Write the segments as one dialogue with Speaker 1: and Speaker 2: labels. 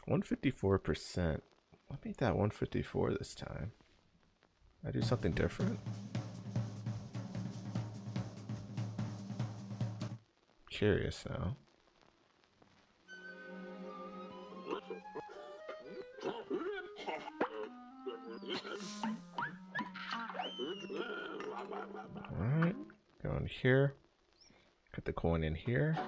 Speaker 1: 154%. What made that 154 this time? I do something different? Curious now. Alright, go in here. Put the coin in here.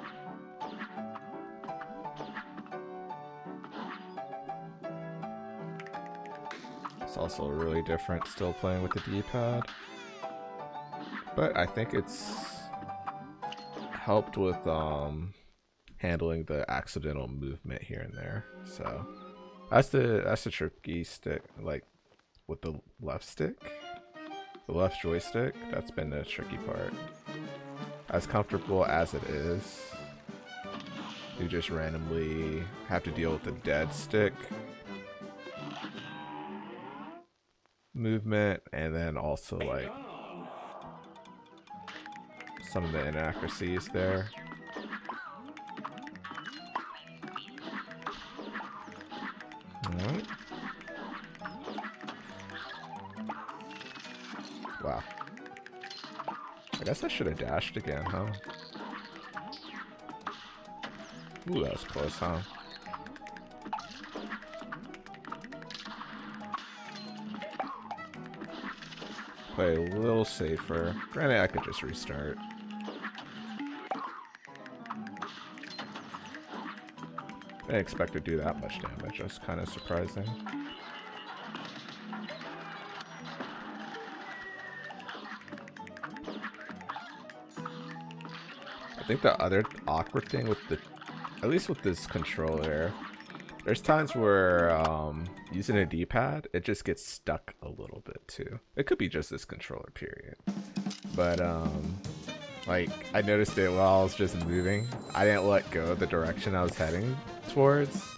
Speaker 1: It's also really different still playing with the D-pad. But I think it's helped with handling the accidental movement here and there. So that's the tricky stick, like with the left stick. The left joystick, that's been the tricky part. As comfortable as it is, you just randomly have to deal with the dead stick movement, and then also like some of the inaccuracies there. Alright. Wow. I guess I should have dashed again, huh? Ooh, that was close, huh? Play a little safer. Granted, I could just restart. I didn't expect to do that much damage. That's kind of surprising. I think the other awkward thing with the, at least with this controller, there's times where using a D-pad, it just gets stuck a little bit too. It could be just this controller, period. But like I noticed it while I was just moving. I didn't let go of the direction I was heading towards,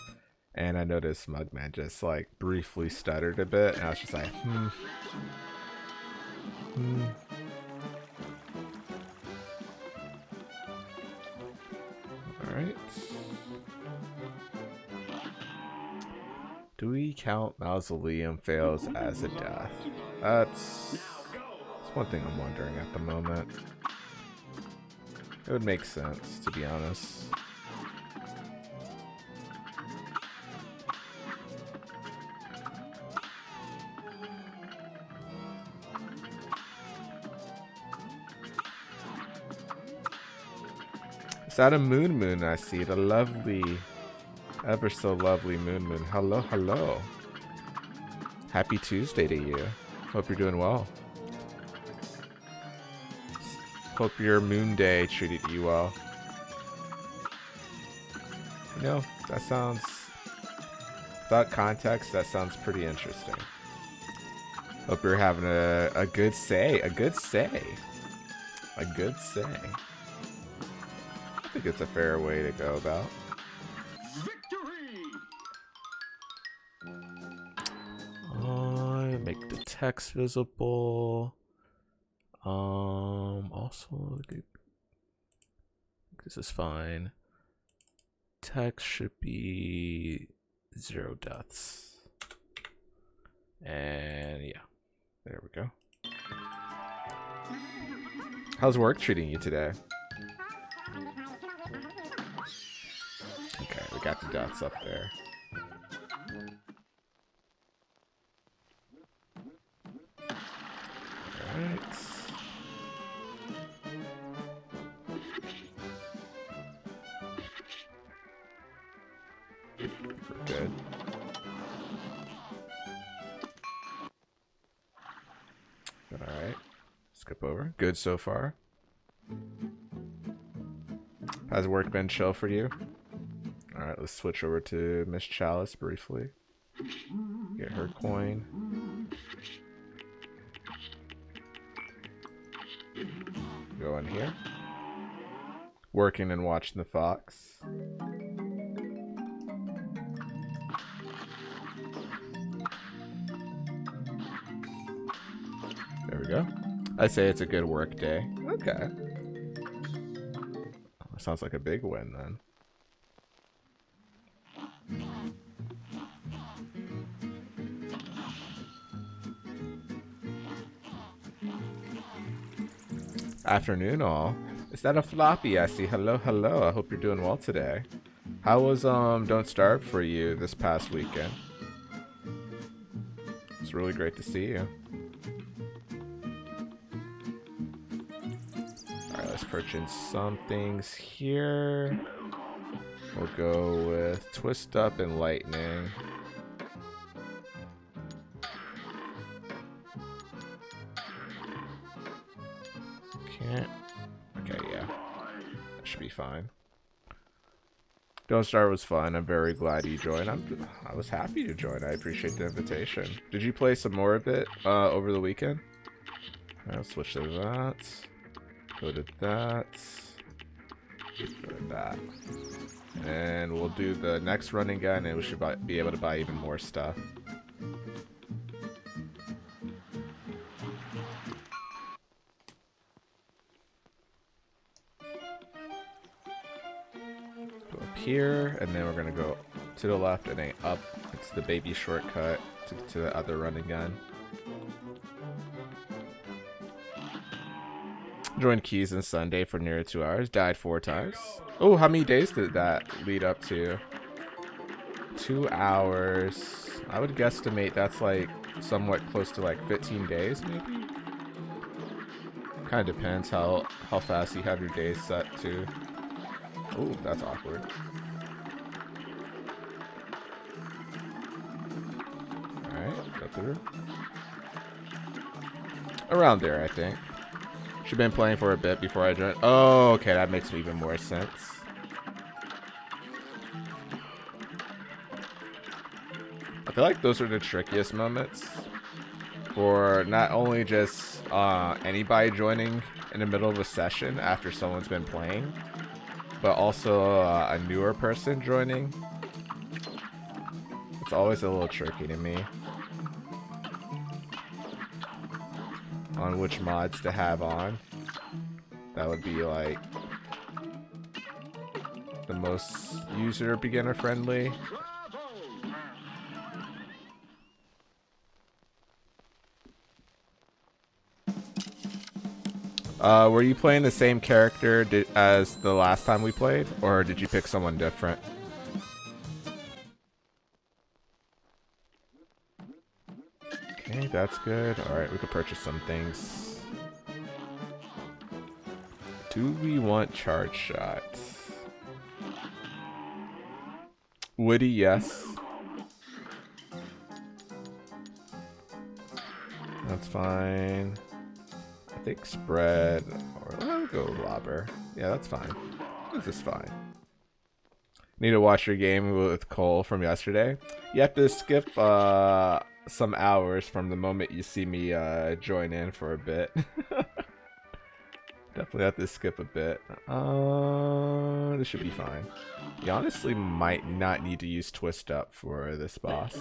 Speaker 1: and I noticed Mugman just like briefly stuttered a bit, and I was just like, Alright. Do we count Mausoleum fails as a death? That's one thing I'm wondering at the moment. It would make sense, to be honest. Is that a Moon I see? The lovely, ever so lovely Moon. Hello, hello. Happy Tuesday to you. Hope you're doing well. Hope your Moon Day treated you well. You know, that sounds, without context, that sounds pretty interesting. Hope you're having a good say. A good say. A good say. I think it's a fair way to go about. Make the text visible. Also, this is fine. Text should be 0 deaths. And yeah, there we go. How's work treating you today? Okay, we got the deaths up there. Alright. We're good. Alright. Skip over. Good so far. Has work been chill for you? Alright, let's switch over to Miss Chalice briefly. Get her coin. Go in here. Working and watching the fox. There we go. I say it's a good work day. Okay. Sounds like a big win then. Afternoon all. Is that a floppy? I see. Hello, hello. I hope you're doing well today. How was Don't Starve for you this past weekend? It's really great to see you. Alright, let's purchase some things here. We'll go with Twist Up and Lightning. Can't. Okay, yeah. That should be fine. Don't Start was fun. I'm very glad you joined. I was happy to join. I appreciate the invitation. Did you play some more of it over the weekend? I'll switch to that. Go to that. Go to that. And we'll do the next running gun, and we should be able to buy even more stuff. Go up here, and then we're gonna go to the left and then up. It's the baby shortcut to the other running gun. Joined Keys on Sunday for near 2 hours. Died 4 times. Oh, how many days did that lead up to? 2 hours. I would guesstimate that's like somewhat close to like 15 days, maybe? Kind of depends how fast you have your days set to. Oh, that's awkward. Alright, go through. Around there, I think. She'd been playing for a bit before I joined. Oh, okay, that makes even more sense. I feel like those are the trickiest moments for not only just anybody joining in the middle of a session after someone's been playing, but also a newer person joining. It's always a little tricky to me on which mods to have on. That would be like the most user beginner friendly. Were you playing the same character as the last time we played, or did you pick someone different? Okay, that's good. Alright, we could purchase some things. Do we want charge shots? Woody, yes. That's fine. I think spread, or I'll go lobber. Yeah, that's fine. This is fine. Need to watch your game with Cole from yesterday. You have to skip some hours from the moment you see me join in for a bit. Definitely have to skip a bit. This should be fine. You honestly might not need to use Twist Up for this boss.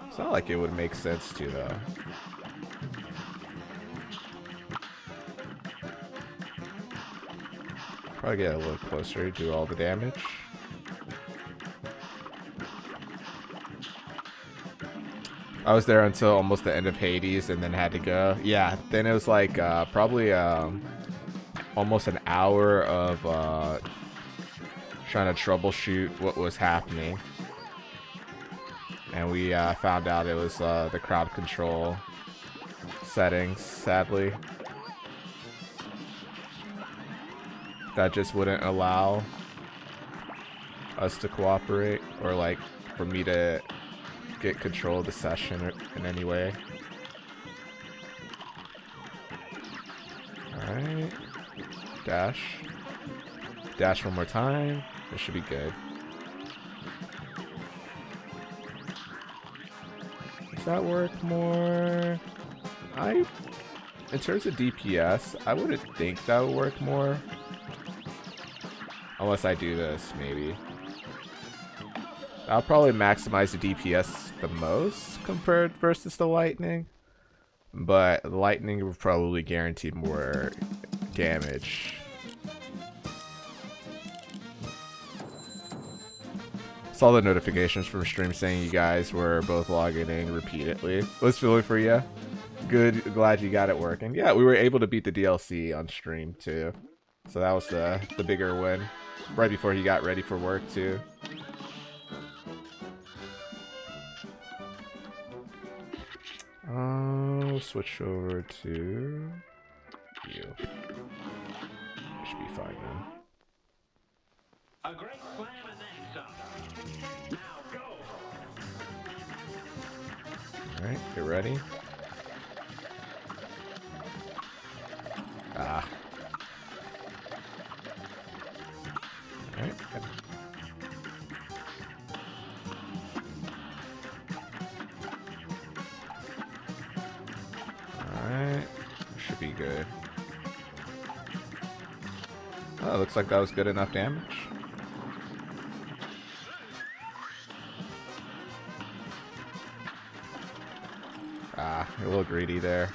Speaker 1: It's not like it would make sense to though. Probably get a little closer, do all the damage. I was there until almost the end of Hades and then had to go. Yeah, then it was like probably almost an hour of trying to troubleshoot what was happening. And we found out it was the crowd control settings, sadly. That just wouldn't allow us to cooperate, or like for me to get control of the session in any way. Alright. Dash. Dash one more time. This should be good. Does that work more? In terms of DPS, I wouldn't think that would work more. Unless I do this, maybe. I'll probably maximize the DPS the most compared versus the lightning. But the lightning will probably guarantee more damage. Saw the notifications from stream saying you guys were both logging in repeatedly. What's feeling for you? Good, glad you got it working. Yeah, we were able to beat the DLC on stream too. So that was the bigger win. Right before he got ready for work too. Switch over to you. Should be fine then.
Speaker 2: A great slam and then some. Now go.
Speaker 1: Alright, get ready. Ah. Alright. Alright. Should be good. Oh, looks like that was good enough damage. Ah, a little greedy there.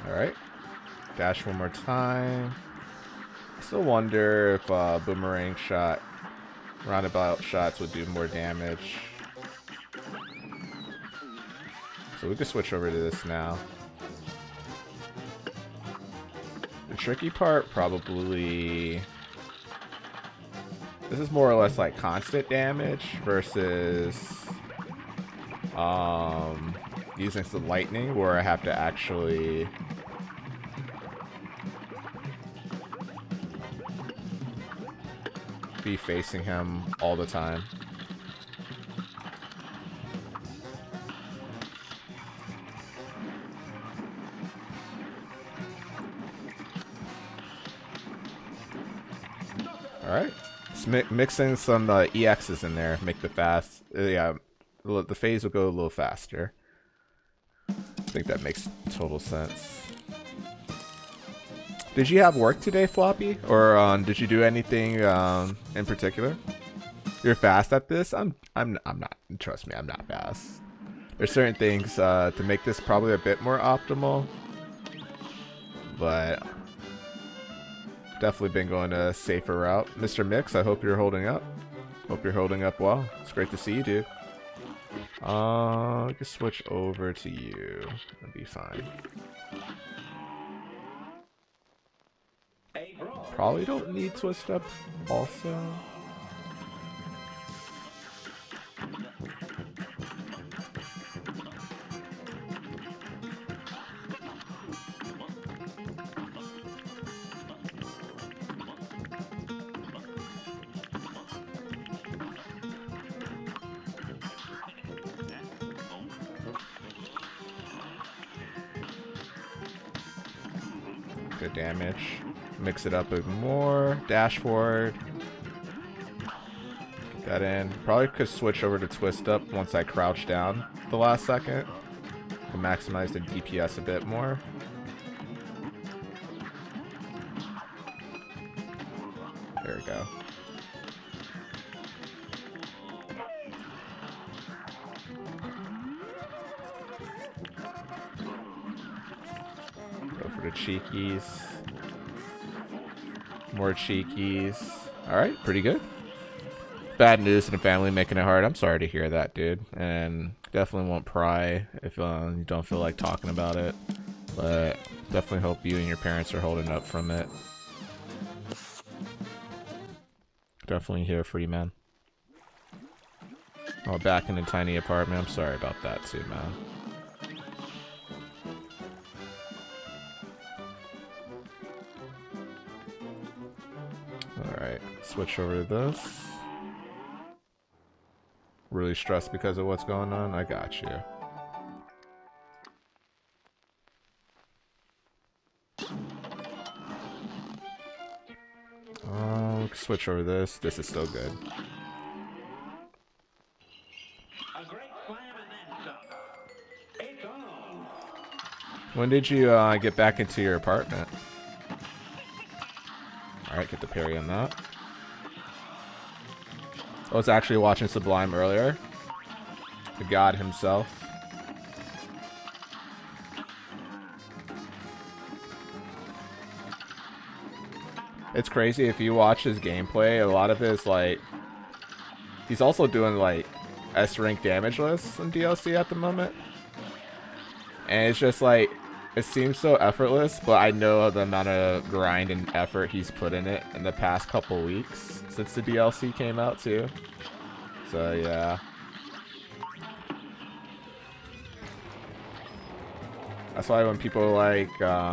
Speaker 1: Alright. Dash one more time. I still wonder if boomerang shot, roundabout shots would do more damage. So we can switch over to this now. The tricky part probably... This is more or less like constant damage versus using some lightning where I have to actually be facing him all the time. Alright. Mixing some EXs in there, make the fast... yeah, the phase will go a little faster. I think that makes total sense. Did you have work today, Floppy? Or did you do anything in particular? You're fast at this? I'm not. Trust me, I'm not fast. There's certain things to make this probably a bit more optimal. But... definitely been going a safer route. Mr. Mix, I hope you're holding up. Hope you're holding up well. It's great to see you, dude. I can switch over to you. That'll be fine. Probably don't need twist up also. Good damage. Mix it up a bit more. Dash forward. Get that in. Probably could switch over to twist up once I crouch down the last second. To maximize the DPS a bit more. There we go. Go for the cheekies. More cheekies. Alright, pretty good. Bad news in the family making it hard. I'm sorry to hear that, dude. And definitely won't pry if you don't feel like talking about it. But definitely hope you and your parents are holding up from it. Definitely here for you, man. Oh, back in a tiny apartment. I'm sorry about that too, man. Alright, switch over to this. Really stressed because of what's going on? I got you. Switch over this. This is still good.
Speaker 2: A great slam and then some. It's on.
Speaker 1: When did you get back into your apartment? Alright, get the parry on that. I was actually watching Sublime earlier. The god himself. It's crazy if you watch his gameplay. A lot of his like, he's also doing like S rank damage lists in DLC at the moment, and it's just like it seems so effortless. But I know the amount of grind and effort he's put in it in the past couple weeks since the DLC came out too. So yeah. That's why when people are like,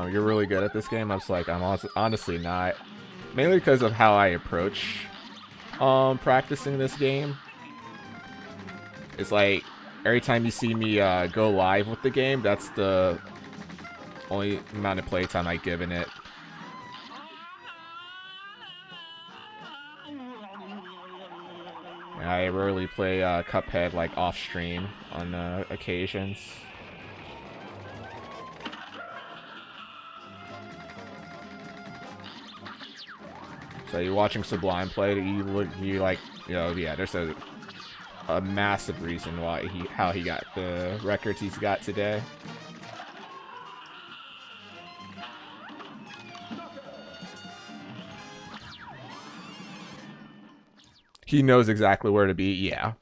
Speaker 1: you're really good at this game, I'm just like, I'm honestly not. Mainly because of how I approach practicing this game. It's like, every time you see me go live with the game, that's the only amount of playtime I give in it. And I rarely play Cuphead like off stream on occasions. So you're watching Sublime play, you like, you know, yeah, there's a massive reason why how he got the records he's got today. He knows exactly where to be, yeah.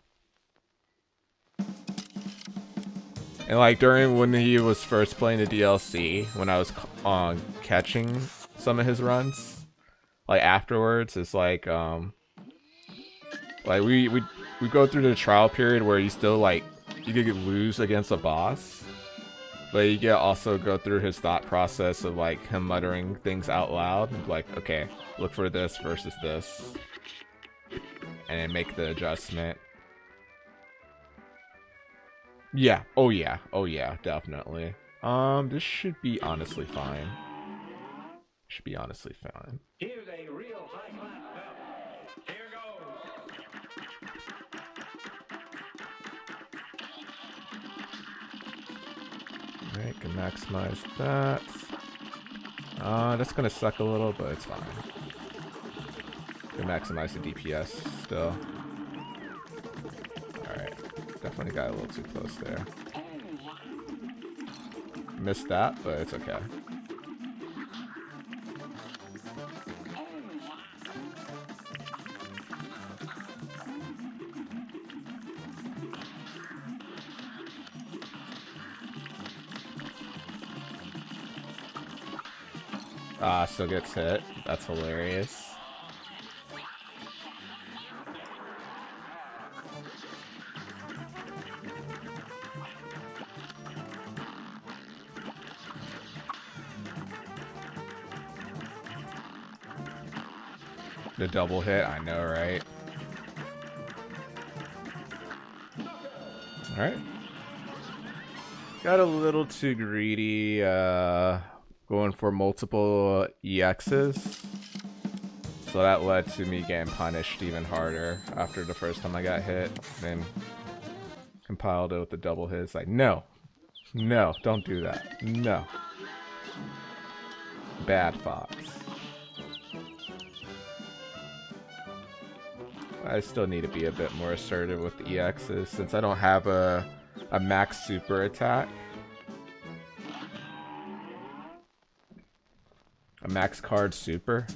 Speaker 1: And like during when he was first playing the DLC, when I was catching some of his runs, like afterwards, it's like we go through the trial period where you still like you could lose against a boss, but you get also go through his thought process of like him muttering things out loud and like, okay, look for this versus this, and then make the adjustment. Yeah, oh yeah, definitely. This should be honestly fine. Should be honestly fine.
Speaker 2: Here's a real high-class belt. Here goes.
Speaker 1: Alright, can maximize that. That's gonna suck a little, but it's fine. Can maximize the DPS still. Alright, definitely got a little too close there. Missed that, but it's okay. Still gets hit. That's hilarious. The double hit, I know, right? Alright. Got a little too greedy, going for multiple EXs. So that led to me getting punished even harder after the first time I got hit. Then compiled it with the double hit. It's like, no. No, don't do that. No. Bad Fox. I still need to be a bit more assertive with the EXs since I don't have a max super attack. A max card super.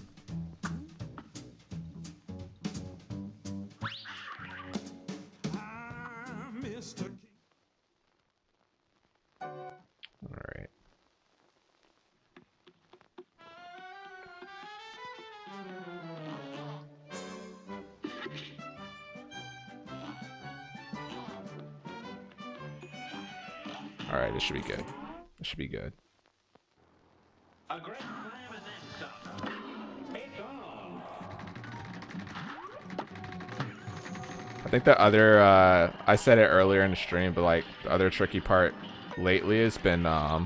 Speaker 1: Alright. Alright, this should be good. This should be good.
Speaker 2: A great slam and then some. It's on.
Speaker 1: I think the other, I said it earlier in the stream, but like the other tricky part lately has been the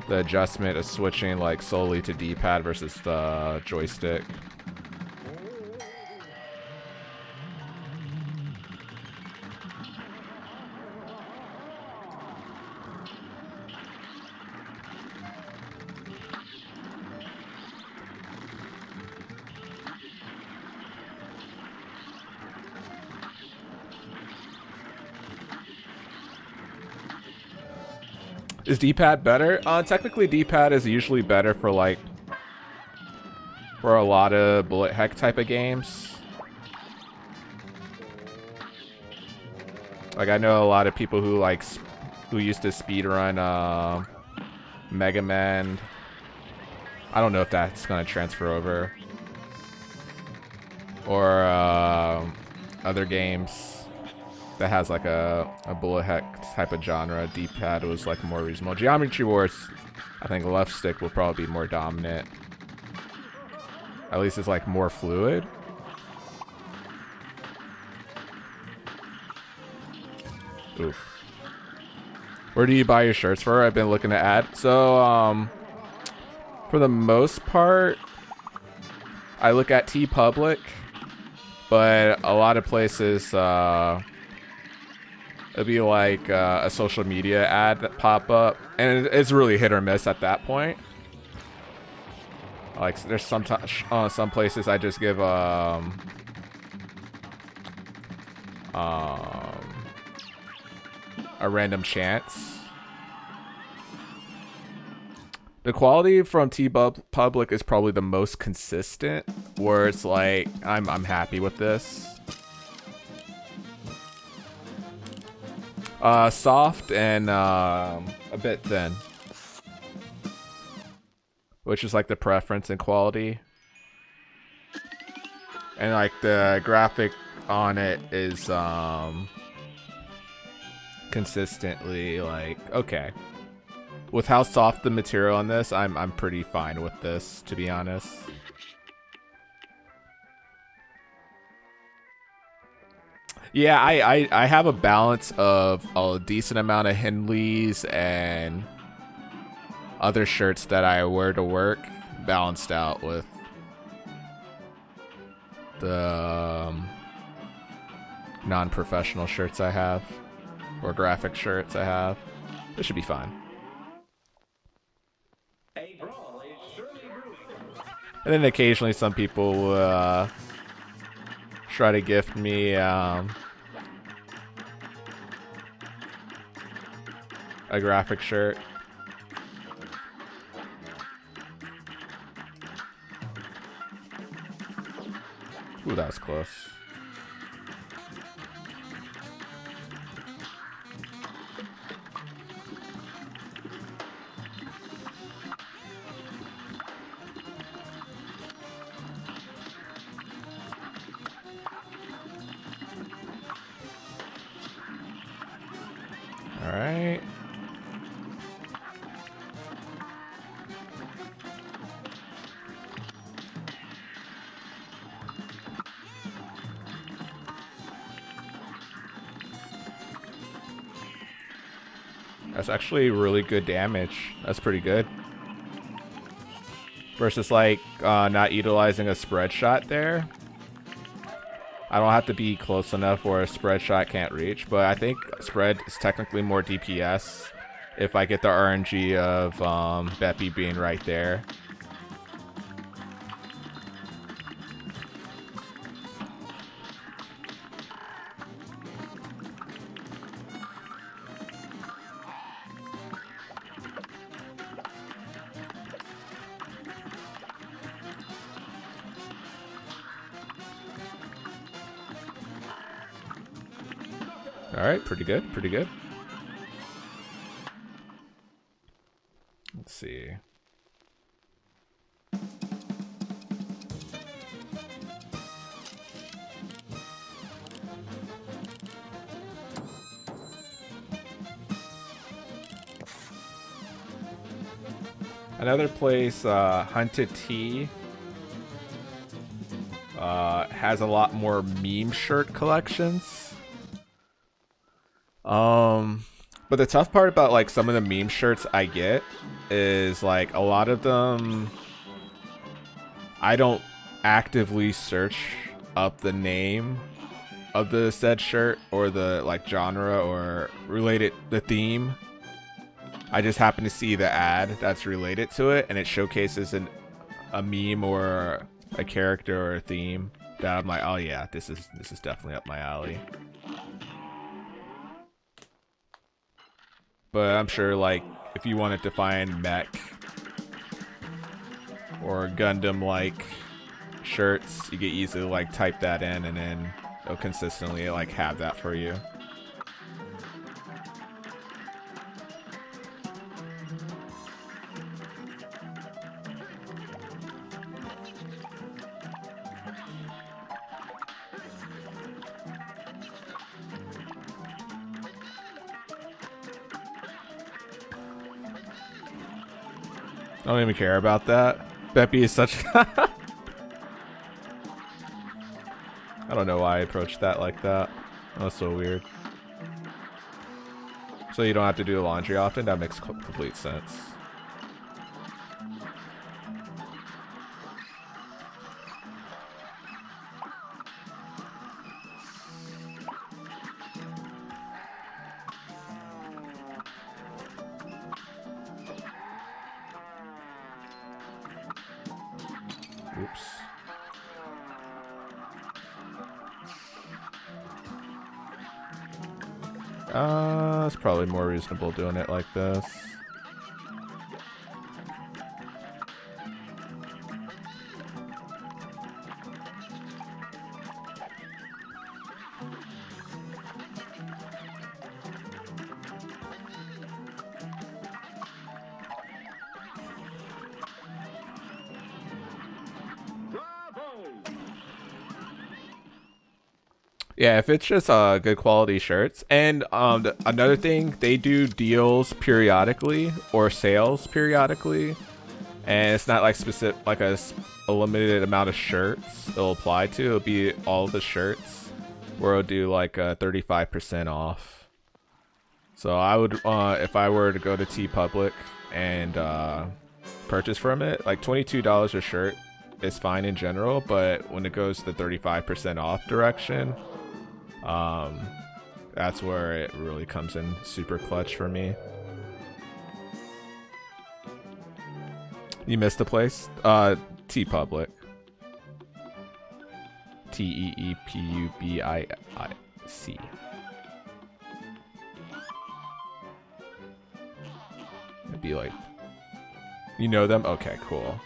Speaker 1: adjustment of switching like solely to D-pad versus the joystick. Is D-pad better? Technically D-pad is usually better for like for a lot of bullet heck type of games. Like I know a lot of people who who used to speedrun Mega Man. I don't know if that's gonna transfer over. Or other games that has like a bullet heck type of genre. D-pad was like more reasonable. Geometry Wars, I think left stick will probably be more dominant. At least it's like more fluid. Ooh. Where do you buy your shirts for? I've been looking to add. So, for the most part, I look at TeePublic, but a lot of places, it'll be like a social media ad that pop up, and it's really hit or miss at that point. Like, there's some places I just give a random chance. The quality from TeePublic is probably the most consistent, where it's like I'm happy with this. Soft and a bit thin, which is like the preference in quality. And like the graphic on it is consistently like okay. With how soft the material on this, I'm pretty fine with this, to be honest. Yeah, I have a balance of a decent amount of Hindleys and other shirts that I wear to work, balanced out with the non-professional shirts I have, or graphic shirts I have. This should be fine. And then occasionally some people will try to gift me a graphic shirt. Ooh, that was close. All right. That's actually really good damage. That's pretty good. Versus like not utilizing a spread shot there. I don't have to be close enough where a spread shot can't reach, but I think spread is technically more DPS if I get the RNG of Beppy being right there. Alright, pretty good, pretty good. Let's see. Another place, Hunted Tea, has a lot more meme shirt collections. But the tough part about like some of the meme shirts I get is like a lot of them I don't actively search up the name of the said shirt or the like genre or related the theme. I just happen to see the ad that's related to it and it showcases a meme or a character or a theme that I'm like, oh yeah, this is definitely up my alley. But I'm sure, like, if you wanted to find mech or Gundam-like shirts, you can easily like type that in and then it'll consistently like have that for you. I don't even care about that. Beppy is such. I don't know why I approached that like that. That was so weird. So you don't have to do the laundry often? That makes complete sense. Oops. It's probably more reasonable doing it like this. Yeah, if it's just good quality shirts. And another thing, they do deals periodically or sales periodically, and it's not like specific, like a limited amount of shirts it'll apply to. It'll be all the shirts, where it'll do like 35% off. So I would, if I were to go to TeePublic and purchase from it, like $22 a shirt is fine in general, but when it goes the 35% off direction, that's where it really comes in super clutch for me. You missed a place? TeePublic. TeePubic. It'd be like, you know them? Okay, cool.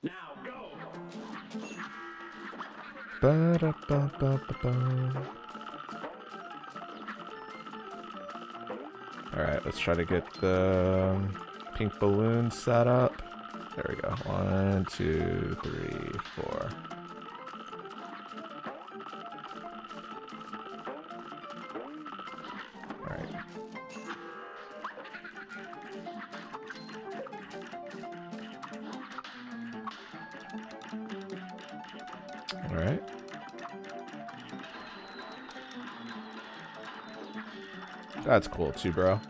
Speaker 2: Now go.
Speaker 1: Alright, let's try to get the pink balloon set up. There we go. 1, 2, 3, 4. Alright. Alright. That's cool too, bro.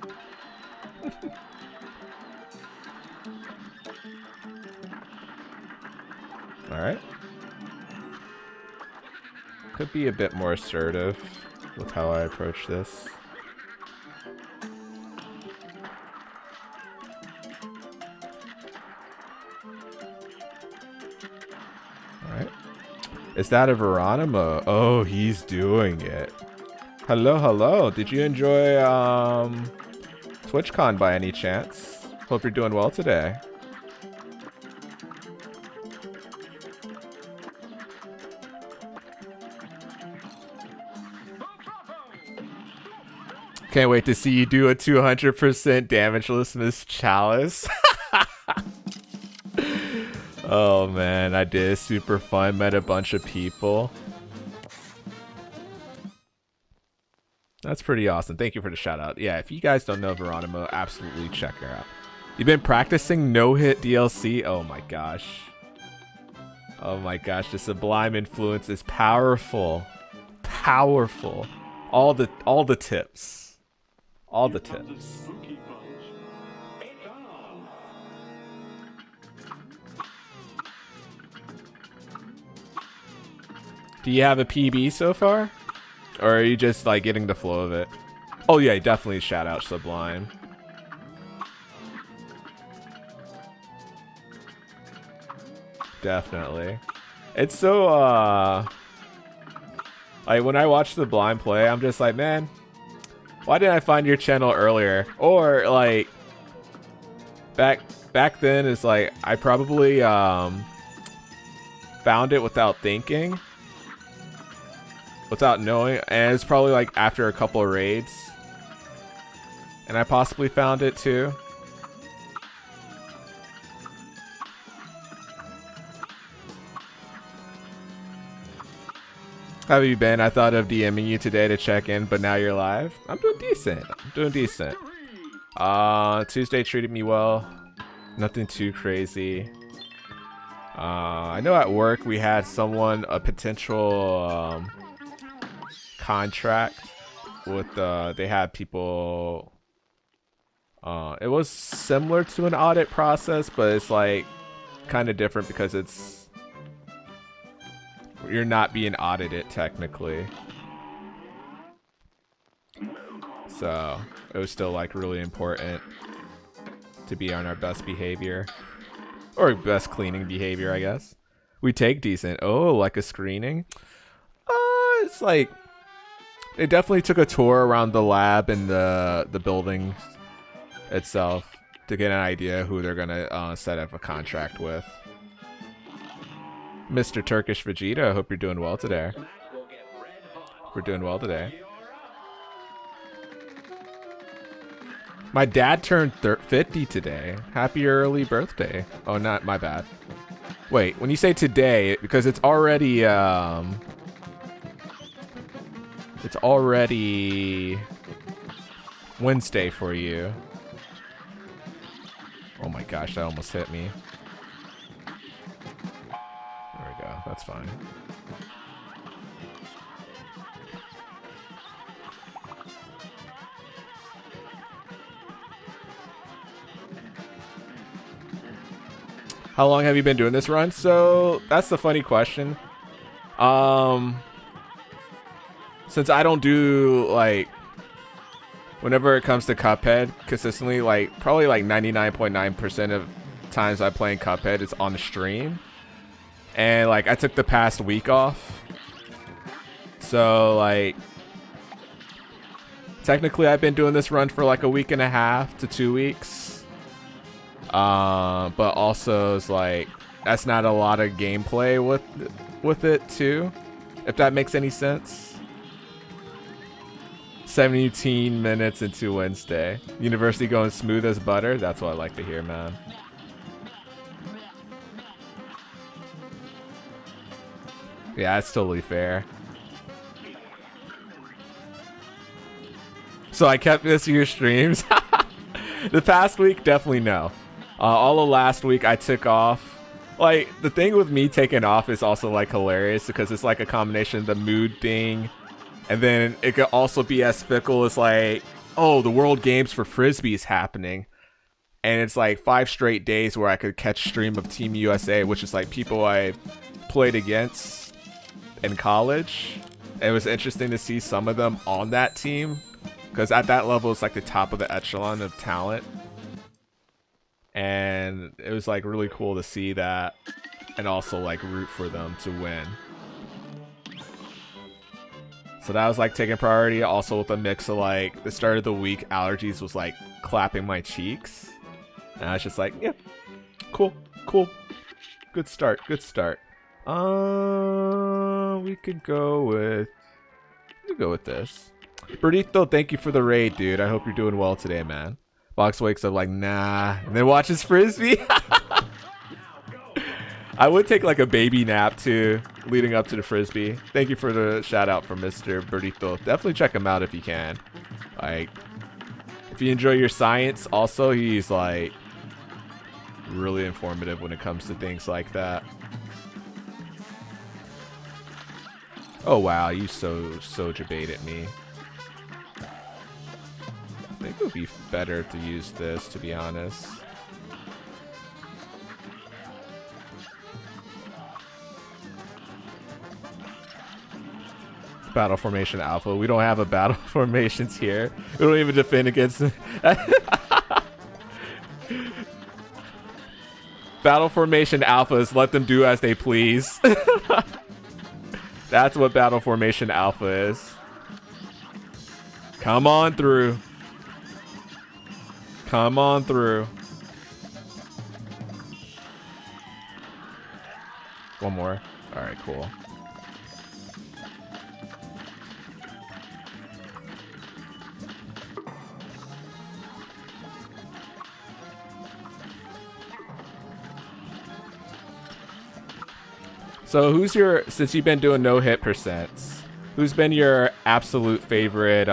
Speaker 1: Alright. Could be a bit more assertive with how I approach this. Alright. Is that a Veronimo? Oh, he's doing it. Hello, hello. Did you enjoy TwitchCon by any chance? Hope you're doing well today. Can't wait to see you do a 200% damageless Miss Chalice. Oh man, I did. Super fun. Met a bunch of people. That's pretty awesome. Thank you for the shout out. Yeah, if you guys don't know Veronimo, absolutely check her out. You've been practicing no-hit DLC? Oh my gosh. Oh my gosh, the Sublime influence is powerful. Powerful. All the tips. All the tips. Do you have a PB so far? Or are you just like getting the flow of it? Oh yeah, definitely shout out Sublime. Definitely. It's so Like when I watch the blind play, I'm just like, man, why didn't I find your channel earlier? Or like back then, it's like I probably found it without thinking, without knowing, and it's probably like after a couple of raids, and I possibly found it too. How have you been? I thought of DMing you today to check in, but now you're live. I'm doing decent. Tuesday treated me well. Nothing too crazy. I know at work we had a potential contract with, they had people, it was similar to an audit process, but it's like kind of different because you're not being audited technically. So it was still like really important to be on our best behavior, or best cleaning behavior, I guess. We take decent. Oh, like a screening? It's like they definitely took a tour around the lab and the building itself to get an idea who they're gonna set up a contract with. Mr. Turkish Vegeta, I hope you're doing well today. We're doing well today. My dad turned 50 today. Happy early birthday. Oh, not my bad. Wait, when you say today, because it's already Wednesday for you. Oh my gosh, that almost hit me. There we go. That's fine. How long have you been doing this run? So that's the funny question. Since I don't do like, whenever it comes to Cuphead consistently, like probably like 99.9% of times I play in Cuphead is on the stream. And like I took the past week off. So like technically I've been doing this run for like a week and a half to 2 weeks. But also it's like that's not a lot of gameplay with it too, if that makes any sense. 17 minutes into Wednesday. University going smooth as butter. That's what I like to hear, man. Yeah, it's totally fair. So I kept missing your streams. The past week, definitely no. All of last week I took off. Like, the thing with me taking off is also like hilarious because it's like a combination of the mood thing, and then it could also be as fickle as like, oh, the World Games for Frisbee is happening, and it's like 5 straight days where I could catch stream of Team USA, which is like people I played against in college. It was interesting to see some of them on that team because at that level it's like the top of the echelon of talent. And it was like really cool to see that and also like root for them to win. So that was like taking priority, also with a mix of like the start of the week allergies was like clapping my cheeks. And I was just like, yeah, cool. Good start. We could go with this. Burrito, thank you for the raid, dude. I hope you're doing well today, man. Box wakes up like, nah, and then watches Frisbee. I would take like a baby nap too, leading up to the Frisbee. Thank you for the shout out from Mr. Burrito. Definitely check him out if you can. Like, if you enjoy your science, also he's like really informative when it comes to things like that. Oh wow, you so debated me. I think it would be better to use this, to be honest. Battle Formation Alpha. We don't have a Battle Formations here. We don't even defend against Battle Formation Alphas. Let them do as they please. That's what Battle Formation Alpha is. Come on through. Come on through. One more. Alright, cool. So who's your, since you've been doing no hit percents, who's been your absolute favorite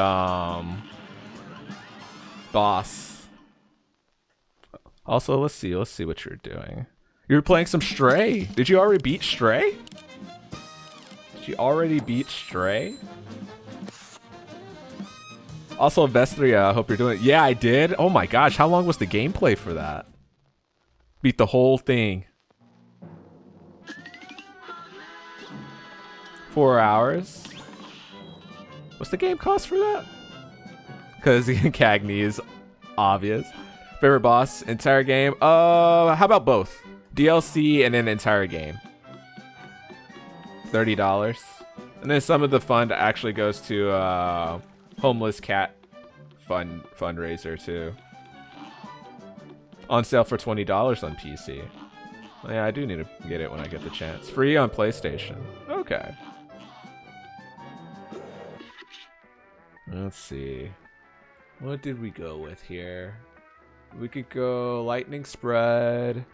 Speaker 1: boss? Also, let's see what you're doing. You were playing some Stray. Did you already beat Stray? Did you already beat Stray? Also, Vestria, I hope you're doing it. Yeah, I did. Oh my gosh, how long was the gameplay for that? Beat the whole thing. 4 hours. What's the game cost for that? Because Cagney is obvious. Favorite boss, entire game. How about both? DLC and then entire game. $30. And then some of the fund actually goes to homeless cat fundraiser too. On sale for $20 on PC. Well, yeah, I do need to get it when I get the chance. Free on PlayStation. Okay. Let's see. What did we go with here? We could go lightning spread.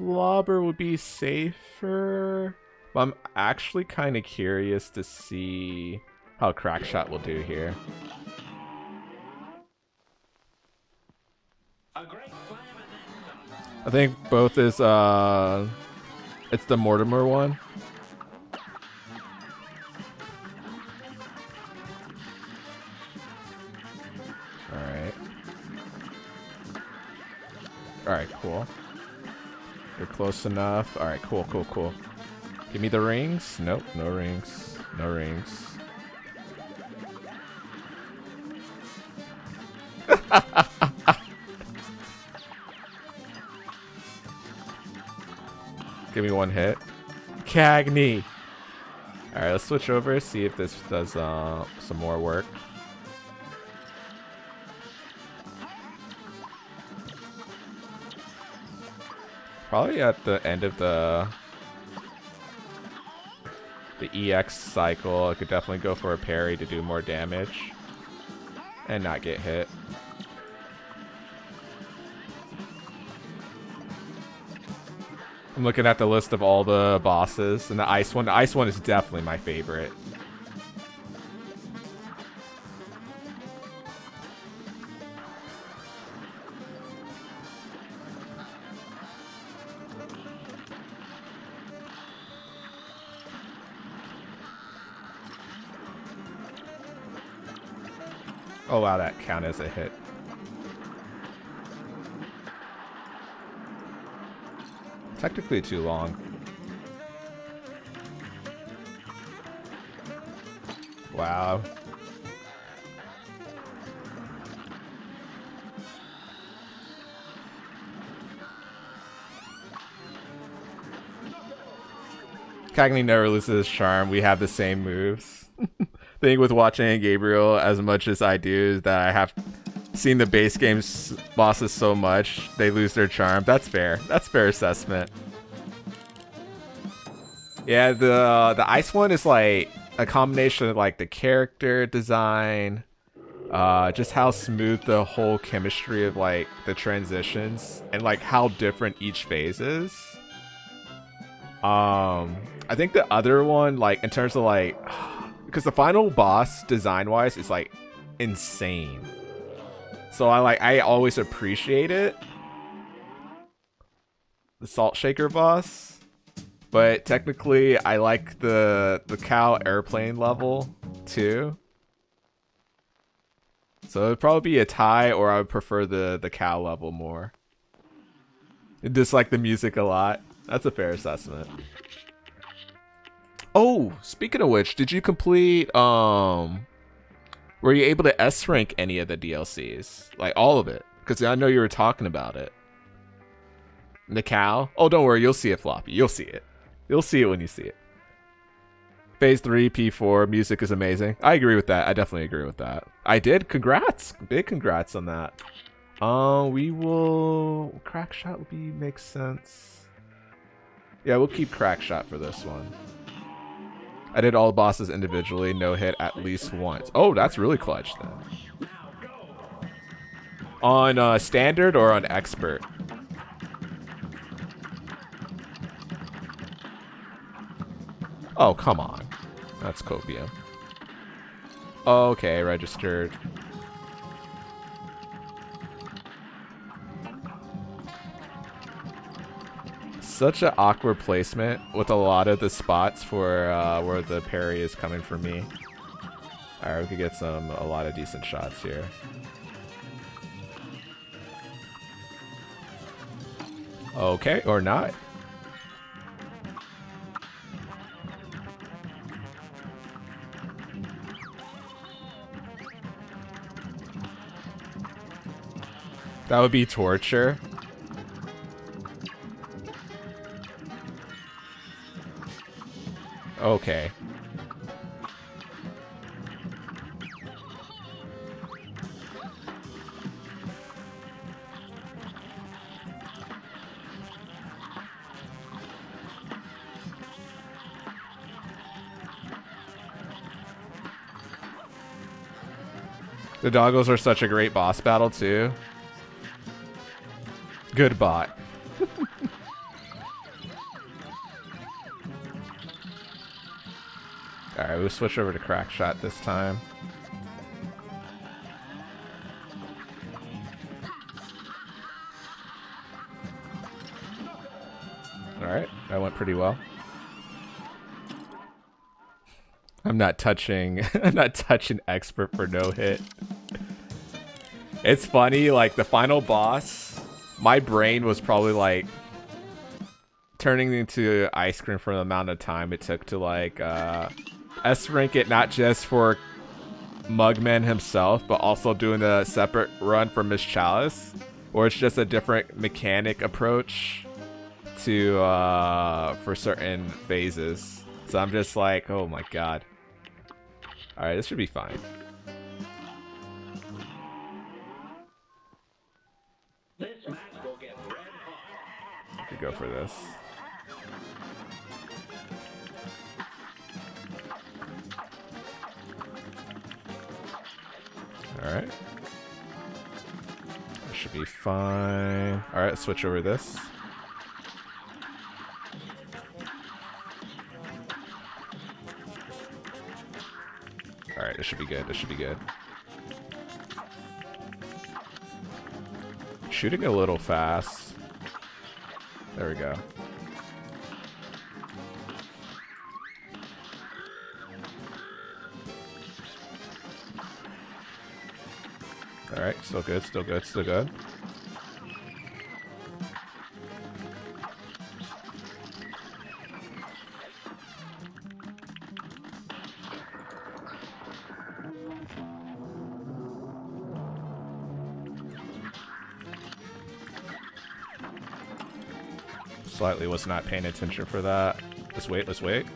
Speaker 1: Lobber would be safer. But I'm actually kind of curious to see how Crackshot will do here. I think both is it's the Mortimer one. Alright. Alright, cool. You're close enough. Alright, cool. Give me the rings. Nope, no rings. No rings. Give me one hit. Cagney! Alright, let's switch over, see if this does some more work. Probably at the end of the EX cycle, I could definitely go for a parry to do more damage and not get hit. I'm looking at the list of all the bosses, and the ice one. The ice one is definitely my favorite. Oh wow, that count as a hit. Technically too long. Wow. Cagney never loses his charm. We have the same moves. Thing with watching Gabriel as much as I do is that I have seen the base game's bosses so much they lose their charm. That's fair. That's fair assessment. Yeah, the ice one is like a combination of like the character design, just how smooth the whole chemistry of like the transitions and like how different each phase is. I think the other one, like in terms of like, because the final boss design wise is like insane. So I always appreciate it. The Salt Shaker boss. But technically I like the cow airplane level too. So it'd probably be a tie, or I would prefer the cow level more. I dislike the music a lot. That's a fair assessment. Oh, speaking of which, did you complete were you able to S rank any of the DLCs? Like all of it? Because I know you were talking about it. The cow? Oh, don't worry. You'll see it, Floppy. You'll see it. You'll see it when you see it. Phase 3, P4. Music is amazing. I agree with that. I definitely agree with that. I did. Congrats. Big congrats on that. We will... Crack shot would be... Makes sense. Yeah, we'll keep crack shot for this one. I did all bosses individually. No hit at least once. Oh, that's really clutch then. On standard or on expert? Oh, come on. That's copium. Okay, registered. Such an awkward placement with a lot of the spots for where the parry is coming from me. Alright, we could get a lot of decent shots here. Okay, or not. That would be torture. Okay. The doggos are such a great boss battle too. Good bot. Alright, we'll switch over to crack shot this time. Alright, that went pretty well. I'm not touching I'm not touching expert for no hit. It's funny, like the final boss, my brain was probably like turning into ice cream for the amount of time it took to like S-rank it, not just for Mugman himself, but also doing a separate run for Miss Chalice, or it's just a different mechanic approach to for certain phases. So I'm just like, oh my god. Alright, this should be fine.
Speaker 2: This match will get red hot.
Speaker 1: Could go for this. Alright. That should be fine. Alright, switch over this. Alright, this should be good. This should be good. Shooting a little fast. There we go. Alright, still good, still good, still good. Slightly was not paying attention for that. Let's wait, let's wait.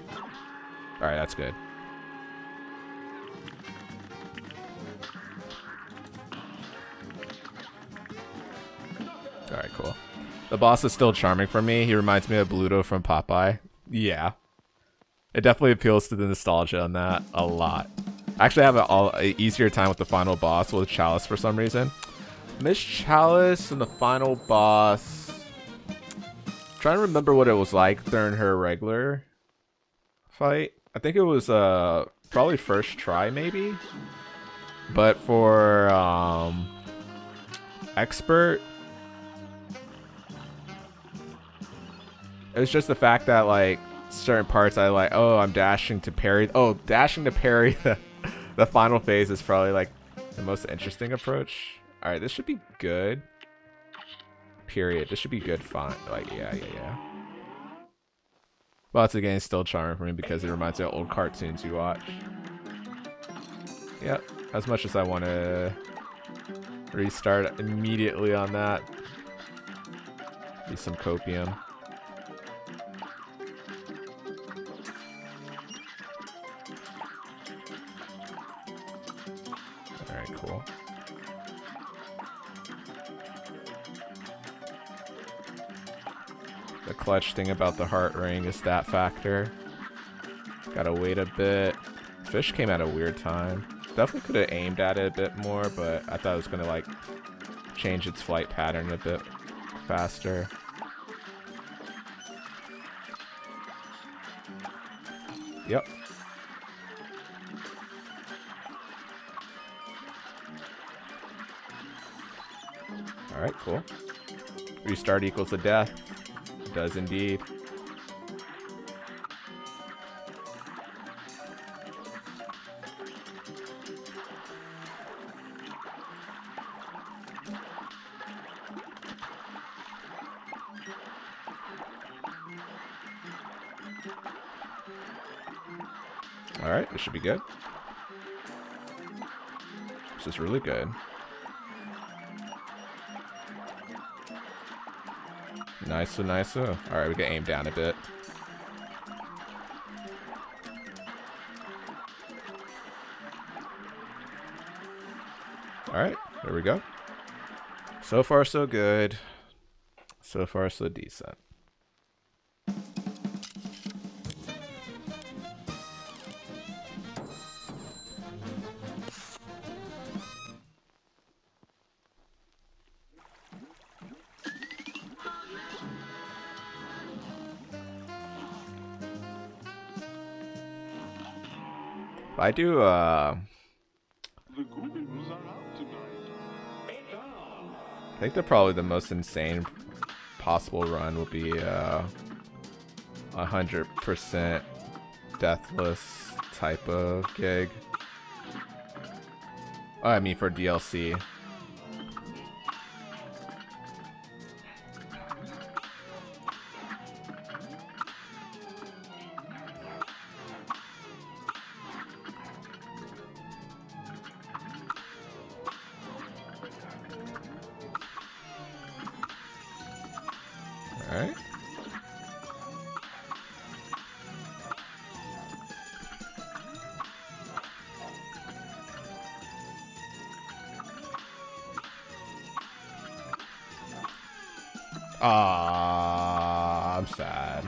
Speaker 1: Alright, that's good. Alright, cool. The boss is still charming for me. He reminds me of Bluto from Popeye. Yeah. It definitely appeals to the nostalgia on that a lot. I actually have an easier time with the final boss with Chalice for some reason. Miss Chalice and the final boss... Trying to remember what it was like during her regular fight. I think it was probably first try maybe. But for expert, it was just the fact that like certain parts I like, oh, I'm dashing to parry. Oh, dashing to parry the final phase is probably like the most interesting approach. All right, this should be good. Period. This should be good fun. Like, yeah. Lots of games still charming for me because it reminds me of old cartoons you watch. Yep. As much as I want to restart immediately on that. Be some copium. Alright, cool. The clutch thing about the heart ring is that factor. Gotta wait a bit. Fish came at a weird time. Definitely could have aimed at it a bit more, but I thought it was gonna like change its flight pattern a bit faster. Yep. Alright, cool. Restart equals a death. It does indeed. Alright, this should be good. This is really good. Nice, nice. Alright, we can aim down a bit. Alright, there we go. So far, so good. So far, so decent. I do,
Speaker 3: The ghouls are out tonight.
Speaker 2: It's on.
Speaker 1: I think that probably the most insane possible run will be 100% deathless type of gig. Oh, I mean for DLC. Alright. Ah, I'm sad.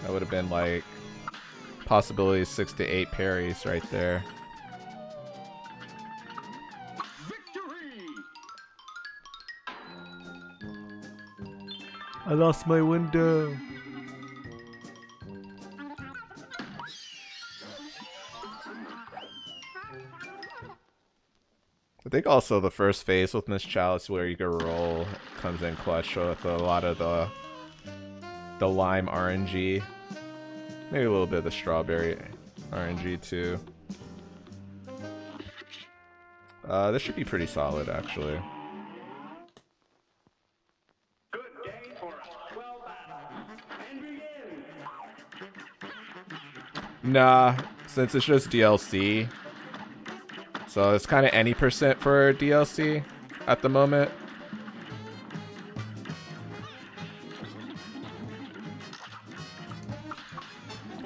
Speaker 1: That would have been like possibility 6 to 8 parries right there.
Speaker 3: Victory!
Speaker 1: I lost my window. I think also the first phase with Miss Chalice where you can roll comes in clutch with a lot of the lime RNG. Maybe a little bit of the strawberry RNG too. This should be pretty solid actually.
Speaker 2: Good day for a swell battle. And begin.
Speaker 1: Nah, since it's just DLC. So it's kind of any percent for DLC at the moment.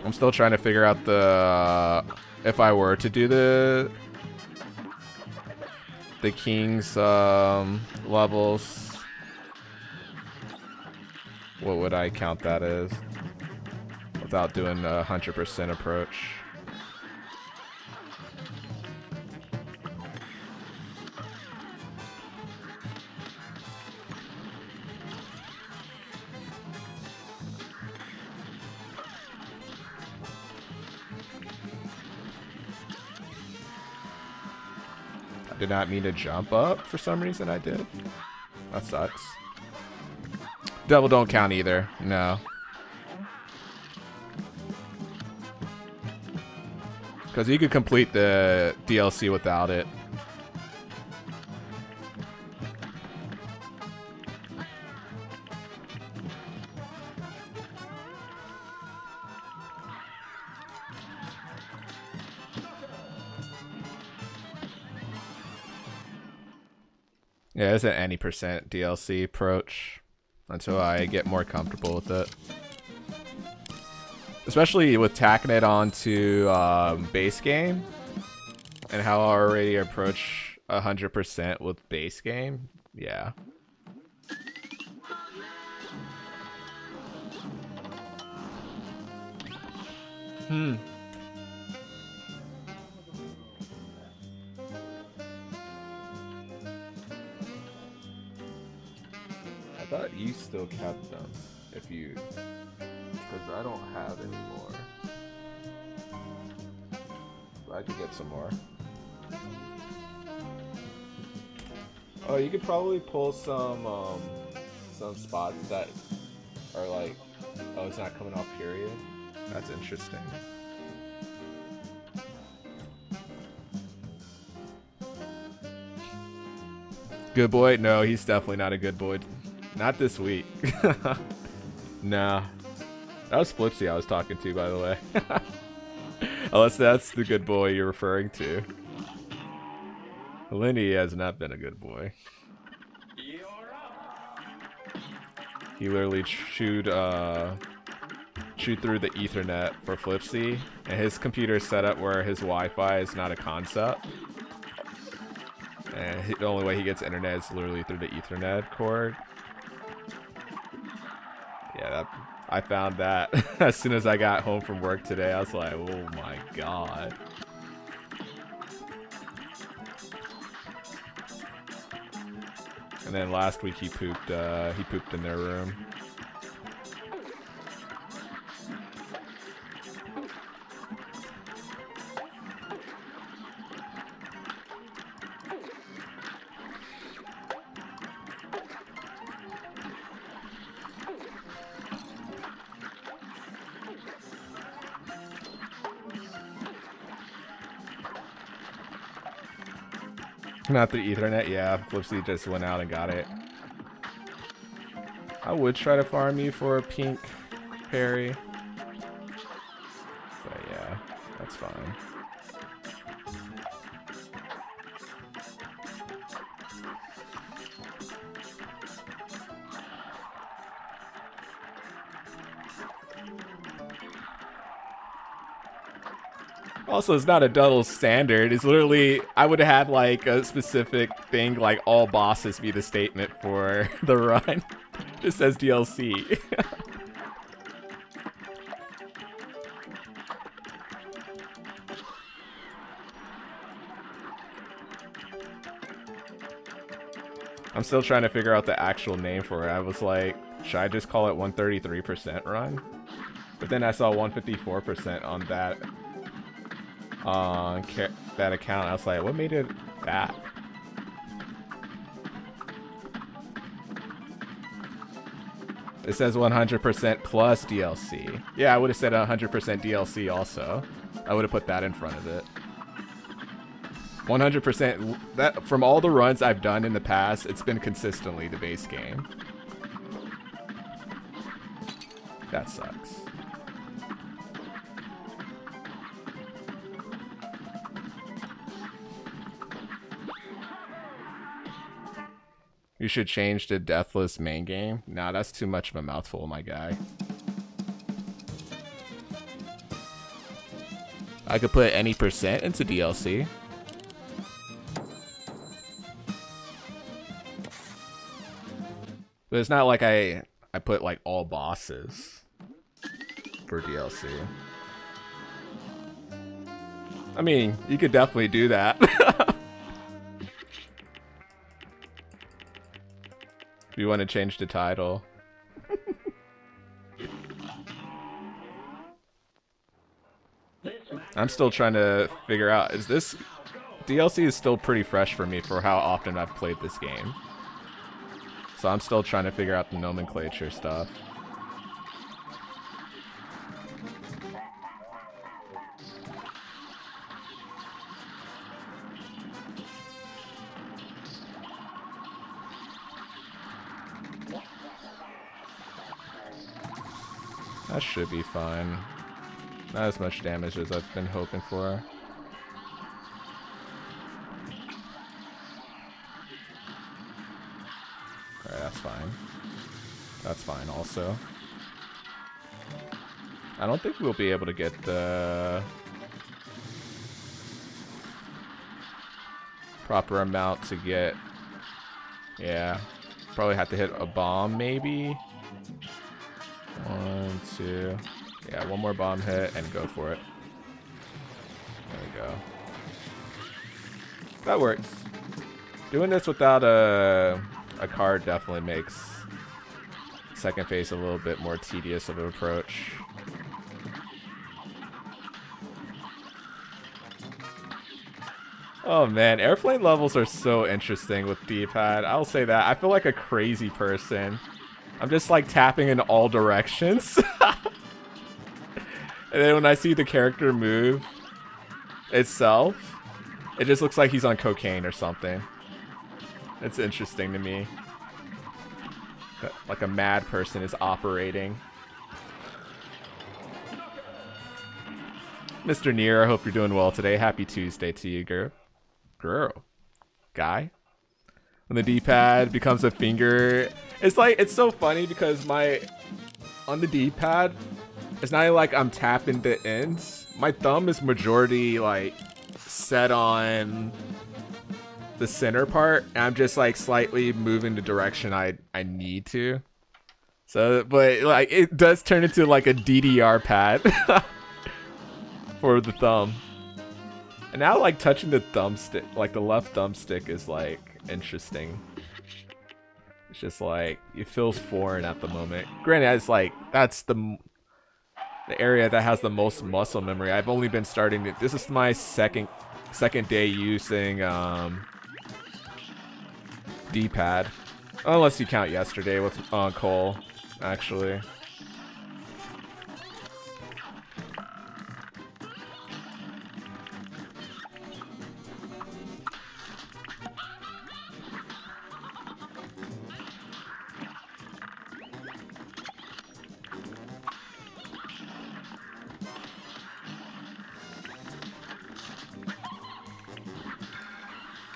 Speaker 1: I'm still trying to figure out the if I were to do the King's levels, what would I count that as without doing a 100% approach? I did not mean to jump up for some reason. I did. That sucks. Devil don't count either. No. Because you could complete the DLC without it. Yeah, it's an any percent DLC approach until I get more comfortable with it. Especially with tacking it onto base game and how I already approach 100% with base game. Yeah. I thought you still kept them. If you... Because I don't have any more. But I could get some more. Oh, you could probably pull some spots that are like... Oh, it's not coming off period? That's interesting. Good boy? No, he's definitely not a good boy. Not this week. Nah. That was Flipsy I was talking to, by the way. Unless that's the good boy you're referring to. Lenny has not been a good boy.
Speaker 2: You're up.
Speaker 1: He literally chewed through the Ethernet for Flipsy, and his computer is set up where his Wi-Fi is not a concept. And the only way he gets internet is literally through the Ethernet cord. Yeah, I found that as soon as I got home from work today. I was like, oh my god. And then last week he pooped in their room. Not the Ethernet, yeah. Flipsy just went out and got it. I would try to farm you for a pink parry. But yeah, that's fine. Also, it's not a double standard. It's literally, I would have had like a specific thing, like all bosses be the statement for the run. Just says DLC. I'm still trying to figure out the actual name for it. I was like, should I just call it 133% run? But then I saw 154% on that. That account. I was like, what made it that? It says 100% plus DLC. Yeah, I would have said 100% DLC also. I would have put that in front of it. 100%. That from all the runs I've done in the past, it's been consistently the base game. That sucks. You should change to Deathless main game. Nah, that's too much of a mouthful, my guy. I could put any percent into DLC. But it's not like I put like all bosses for DLC. I mean, you could definitely do that. If you want to change the title. I'm still trying to figure out, is this... DLC is still pretty fresh for me for how often I've played this game. So I'm still trying to figure out the nomenclature stuff. That should be fine. Not as much damage as I've been hoping for. fine also. I don't think we'll be able to get the proper amount to get... Yeah. Probably have to hit a bomb, maybe? 1, 2... Yeah, one more bomb hit and go for it. There we go. That works. Doing this without a card definitely makes second phase a little bit more tedious of an approach. Oh man, airplane levels are so interesting with D-pad. I'll say that. I feel like a crazy person. I'm just like tapping in all directions. And then when I see the character move itself, it just looks like he's on cocaine or something. It's interesting to me. Like a mad person is operating. Mr. Near, I hope you're doing well today. Happy Tuesday to you, girl. Guy. When the D-pad becomes a finger, it's so funny because on the D-pad, it's not like I'm tapping the ends. My thumb is majority like set on the center part, and I'm just like slightly moving the direction I need to. So, but like it does turn into like a DDR pad for the thumb. And now like touching the thumbstick, like the left thumbstick is like interesting. It's just like it feels foreign at the moment. Granted, it's like that's the area that has the most muscle memory. I've only been starting to, this is my second day using D-pad, unless you count yesterday with Cole, actually.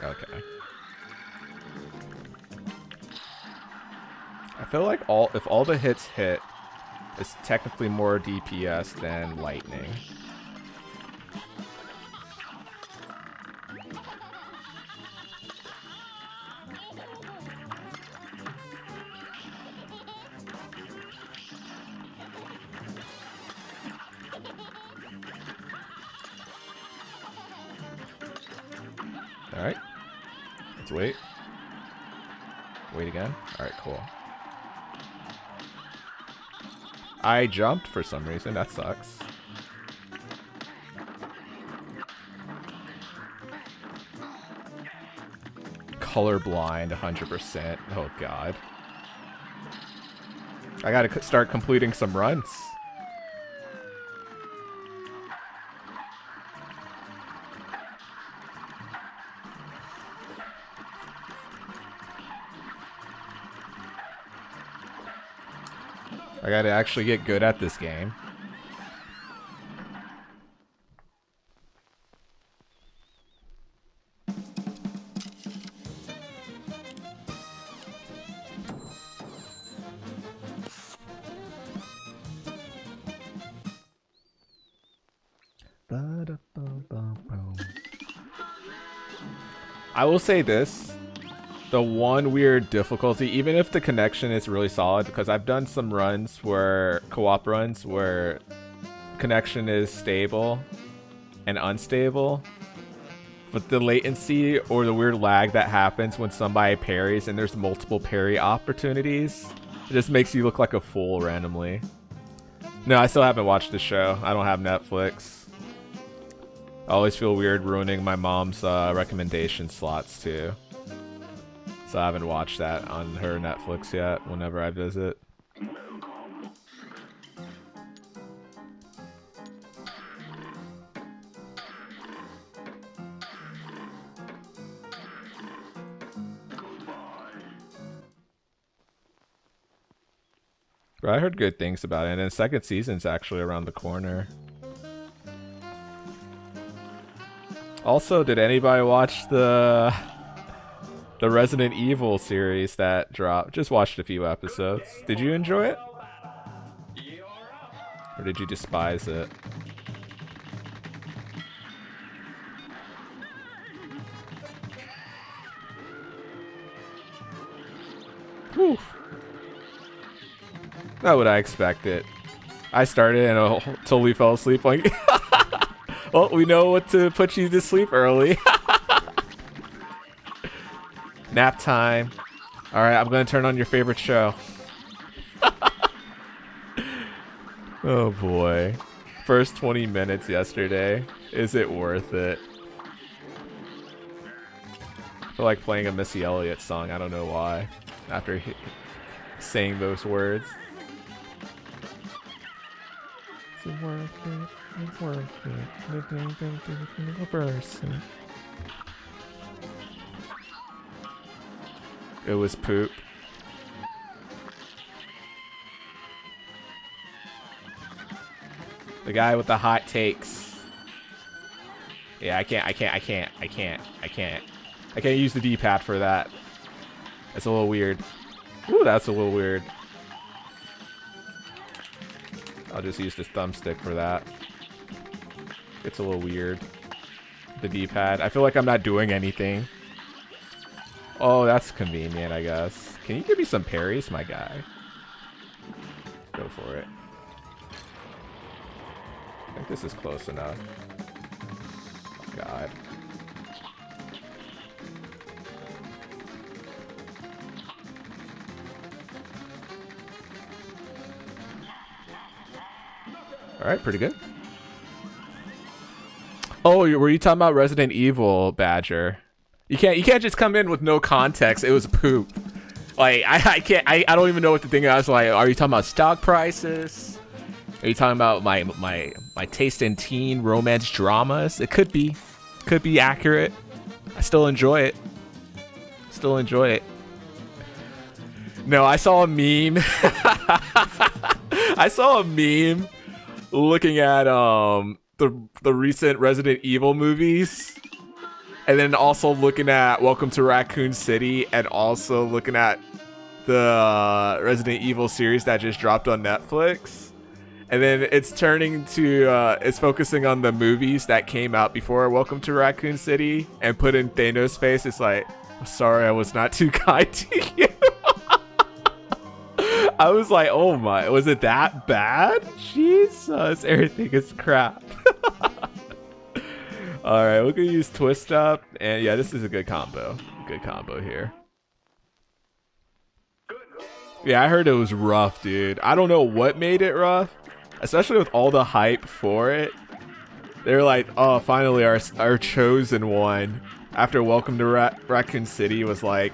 Speaker 1: Okay. I feel like if all the hits hit, it's technically more DPS than lightning. Alright. Let's wait. Wait again. Alright, cool. I jumped for some reason. That sucks. Colorblind, 100%. Oh, God. I gotta start completing some runs. I gotta actually get good at this game. I will say this. The one weird difficulty, even if the connection is really solid, because I've done some runs where, co-op runs, where connection is stable and unstable, but the latency or the weird lag that happens when somebody parries and there's multiple parry opportunities, it just makes you look like a fool randomly. No, I still haven't watched the show. I don't have Netflix. I always feel weird ruining my mom's recommendation slots too. So I haven't watched that on her Netflix yet whenever I visit. But I heard good things about it, and the second season's actually around the corner. Also, did anybody watch the The Resident Evil series that dropped. Just watched a few episodes. Did you enjoy it?
Speaker 2: You're up.
Speaker 1: Or did you despise it? Whew. Not what I expected. I started and I totally fell asleep. Like, well, we know what to put you to sleep early. Nap time. All right, I'm gonna turn on your favorite show. Oh boy. First 20 minutes yesterday. Is it worth it? I feel like playing a Missy Elliott song. I don't know why. After saying those words. Is it worth it? It's worth it. A person. It was poop. The guy with the hot takes. Yeah, I can't use the D-pad for that. That's a little weird. Ooh, that's a little weird. I'll just use this thumbstick for that. It's a little weird. The D-pad. I feel like I'm not doing anything. Oh, that's convenient, I guess. Can you give me some parries, my guy? Go for it. I think this is close enough. Oh, God. Alright, pretty good. Oh, were you talking about Resident Evil, Badger? You can't just come in with no context. It was poop. Like I don't even know what to think. I was like, are you talking about stock prices? Are you talking about my taste in teen romance dramas? It could be accurate. I still enjoy it. No, I saw a meme. I saw a meme looking at the recent Resident Evil movies. And then also looking at Welcome to Raccoon City, and also looking at the Resident Evil series that just dropped on Netflix. And then it's turning to, it's focusing on the movies that came out before Welcome to Raccoon City, and put in Thanos' face. It's like, sorry, I was not too kind to you. I was like, oh my, was it that bad? Jesus, everything is crap. Alright, we're gonna use Twist Up, and yeah, this is a good combo. Good combo here. Yeah, I heard it was rough, dude. I don't know what made it rough, especially with all the hype for it. They're like, oh, finally our chosen one. After Welcome to Raccoon City was like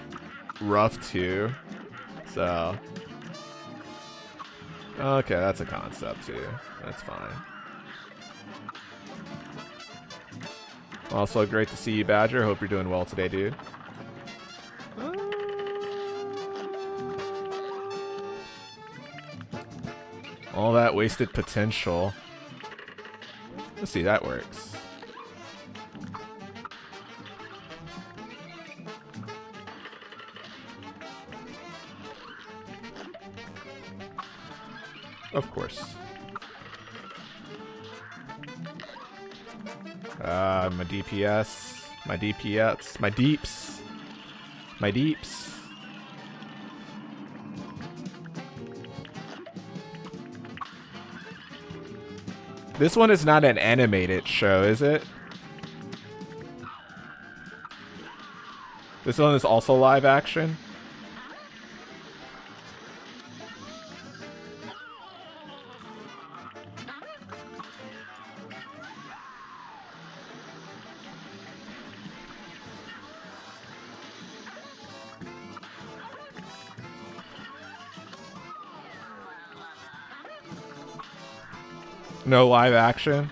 Speaker 1: rough too. So, okay, that's a concept too. That's fine. Also, great to see you, Badger. Hope you're doing well today, dude. All that wasted potential. Let's see, that works. Of course. My DPS, my DPS, my deeps, my deeps. This one is not an animated show, is it? This one is also live action? No live action?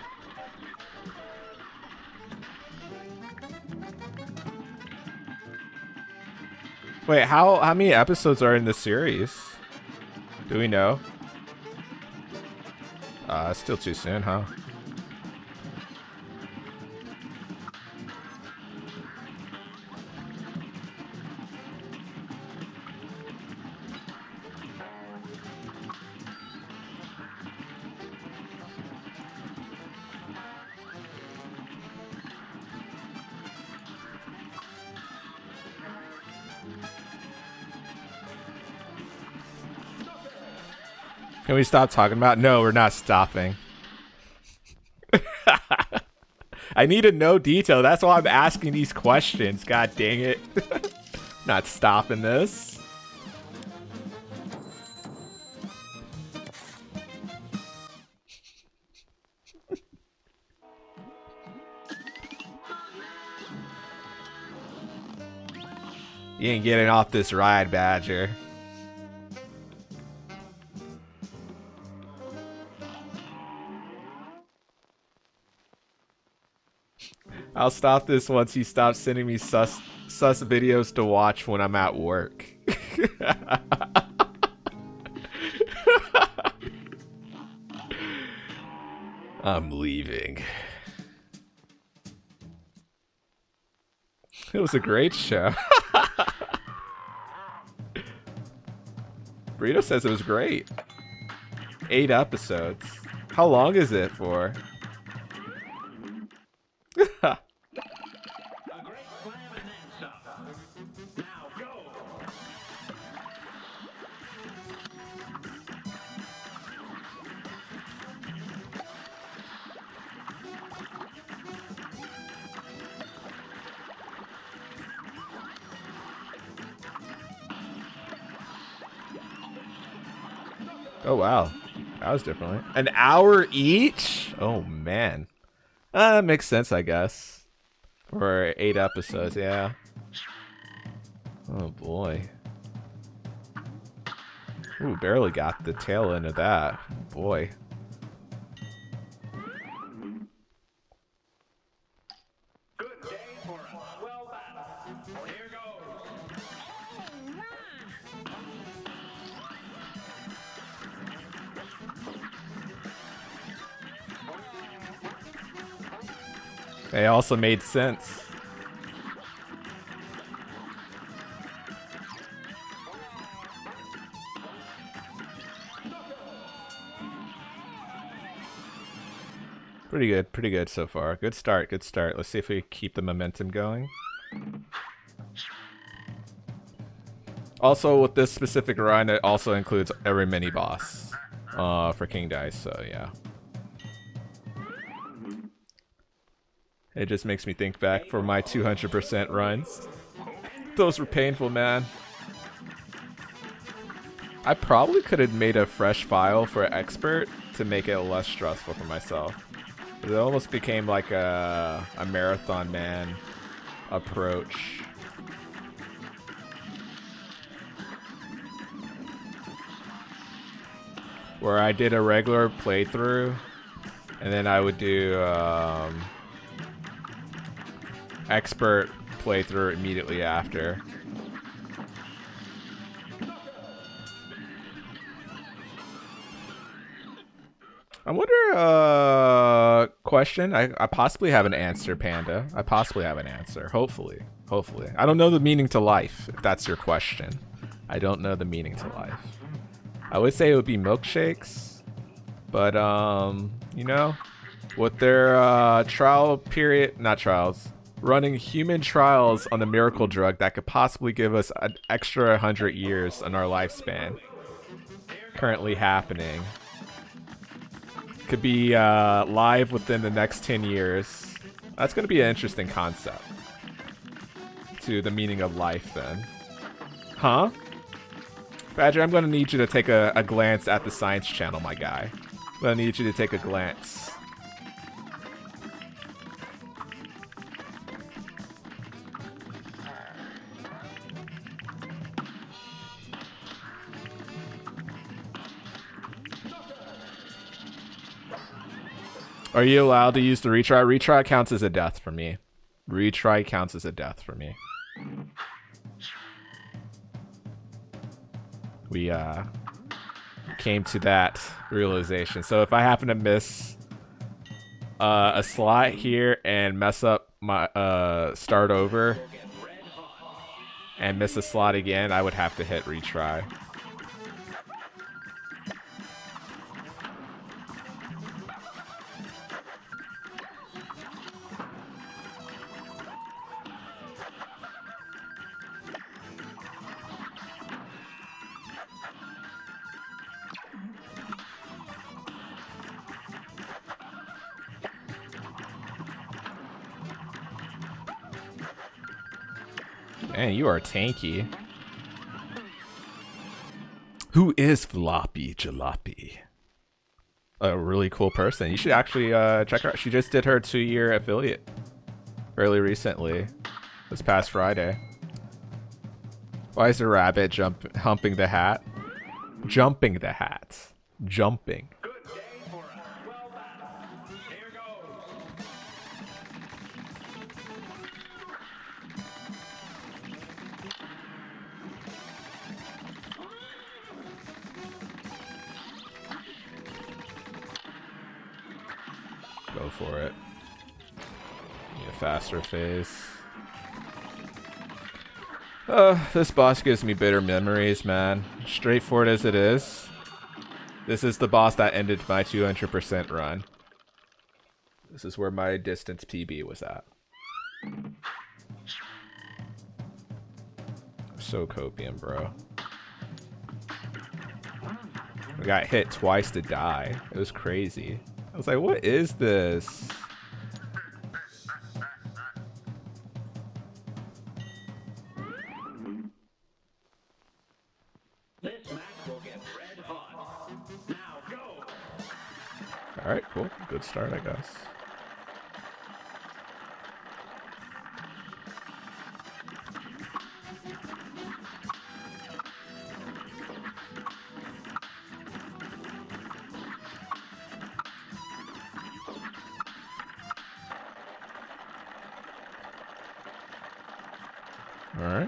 Speaker 1: Wait, how many episodes are in the series? Do we know? It's still too soon, huh? Can we stop talking about? No, we're not stopping. I need to know detail. That's why I'm asking these questions. God dang it. Not stopping this. You ain't getting off this ride, Badger. I'll stop this once you stop sending me sus videos to watch when I'm at work. I'm leaving. It was a great show. Burrito says it was great. 8 episodes. How long is it for?
Speaker 2: A great slam and then some. Now go.
Speaker 1: Oh wow, that was different. An hour each? Oh man, that makes sense, I guess. For 8 episodes, yeah. Oh boy. Ooh, barely got the tail end of that. Boy.
Speaker 2: Good day for a swell battle. Here goes.
Speaker 1: They also made sense. Pretty good so far. Good start, good start. Let's see if we keep the momentum going. Also, with this specific run, it also includes every mini boss for King Dice, so yeah. It just makes me think back for my 200% runs. Those were painful, man. I probably could have made a fresh file for Expert to make it less stressful for myself. It almost became like a Marathon Man approach. Where I did a regular playthrough, and then I would do Expert playthrough immediately after. I wonder, question. I possibly have an answer, Panda. I possibly have an answer. Hopefully. Hopefully. I don't know the meaning to life, if that's your question. I don't know the meaning to life. I would say it would be milkshakes. But, you know, with their trial period, not trials, running human trials on the miracle drug that could possibly give us an extra 100 years on our lifespan. Currently happening. Could be live within the next 10 years. That's going to be an interesting concept to the meaning of life then. Huh? Badger, I'm going to need you to take a glance at the Science Channel, my guy. I'm going to need you to take a glance. Are you allowed to use the retry? Retry counts as a death for me. Retry counts as a death for me. We came to that realization. So if I happen to miss a slot here and mess up my start over and miss a slot again, I would have to hit retry. Man, you are tanky. Who is Floppy Jalopy? A really cool person. You should actually check her out. She just did her 2-year affiliate fairly recently, this past Friday. Why is the rabbit humping the hat? Jumping the hat. Jumping.
Speaker 2: Good day for us. Well done. Here goes.
Speaker 1: Go for it. Need a faster phase. This boss gives me bitter memories, man. Straightforward as it is. This is the boss that ended my 200% run. This is where my distance PB was at. So copium, bro. We got hit twice to die. It was crazy. I was like, what is this?
Speaker 2: This match will get red hot. Now go.
Speaker 1: Alright, cool. Good start, I guess. Alright.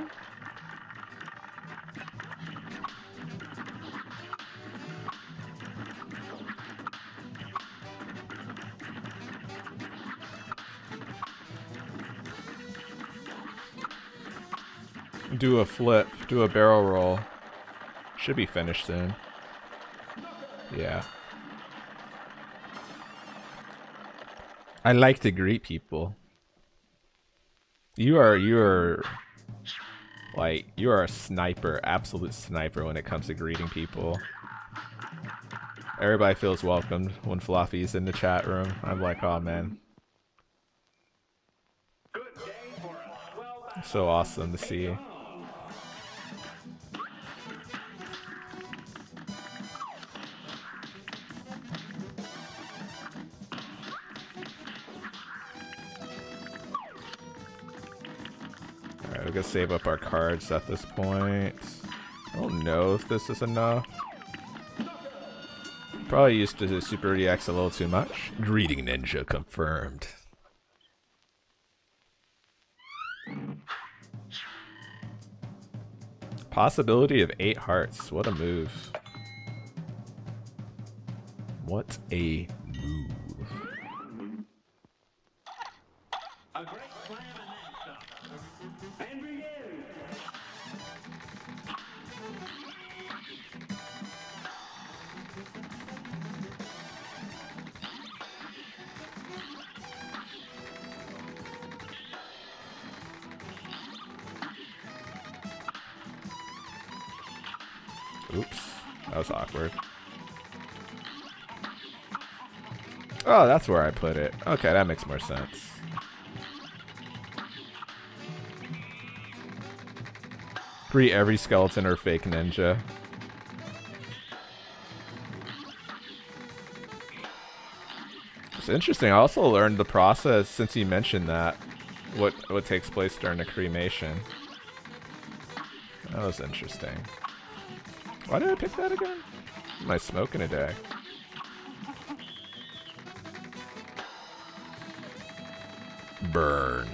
Speaker 1: Do a flip, do a barrel roll. Should be finished soon. Yeah. I like to greet people. You are like, you are a sniper, absolute sniper when it comes to greeting people. Everybody feels welcomed when Floppy's in the chat room. I'm like, oh man.
Speaker 2: Good day for us. Well done.
Speaker 1: So awesome to see. Alright, we're gonna save up our cards at this point. I don't know if this is enough. Probably used to Super EX a little too much. Greeting Ninja confirmed. Possibility of 8 hearts. What a move. What a move.
Speaker 2: A great slam and then some. And begin.
Speaker 1: Oops. That was awkward. Oh, that's where I put it. Okay, that makes more sense. Greet every skeleton or fake ninja. It's interesting. I also learned the process since you mentioned that. What takes place during the cremation. That was interesting. Why did I pick that again? Am I smoking a day? Burn.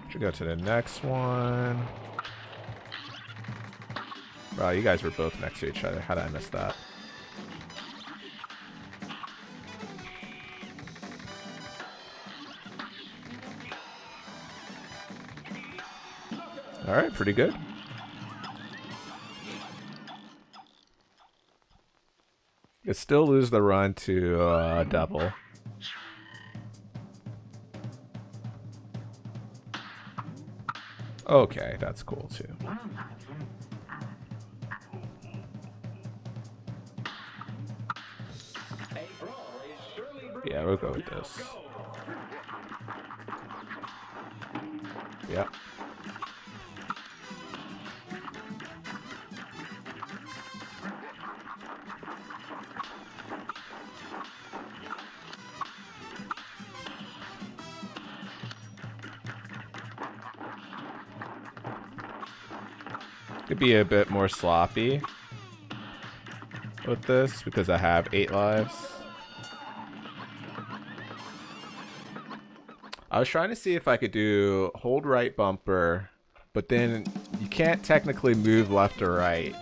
Speaker 1: Should go to the next one. Wow, you guys were both next to each other. How did I miss that? Alright, pretty good. You still lose the run to Devil. Okay, that's cool too. Yeah, we'll go with this. Yep. Could be a bit more sloppy with this because I have 8 lives. I was trying to see if I could do hold right bumper, but then you can't technically move left or right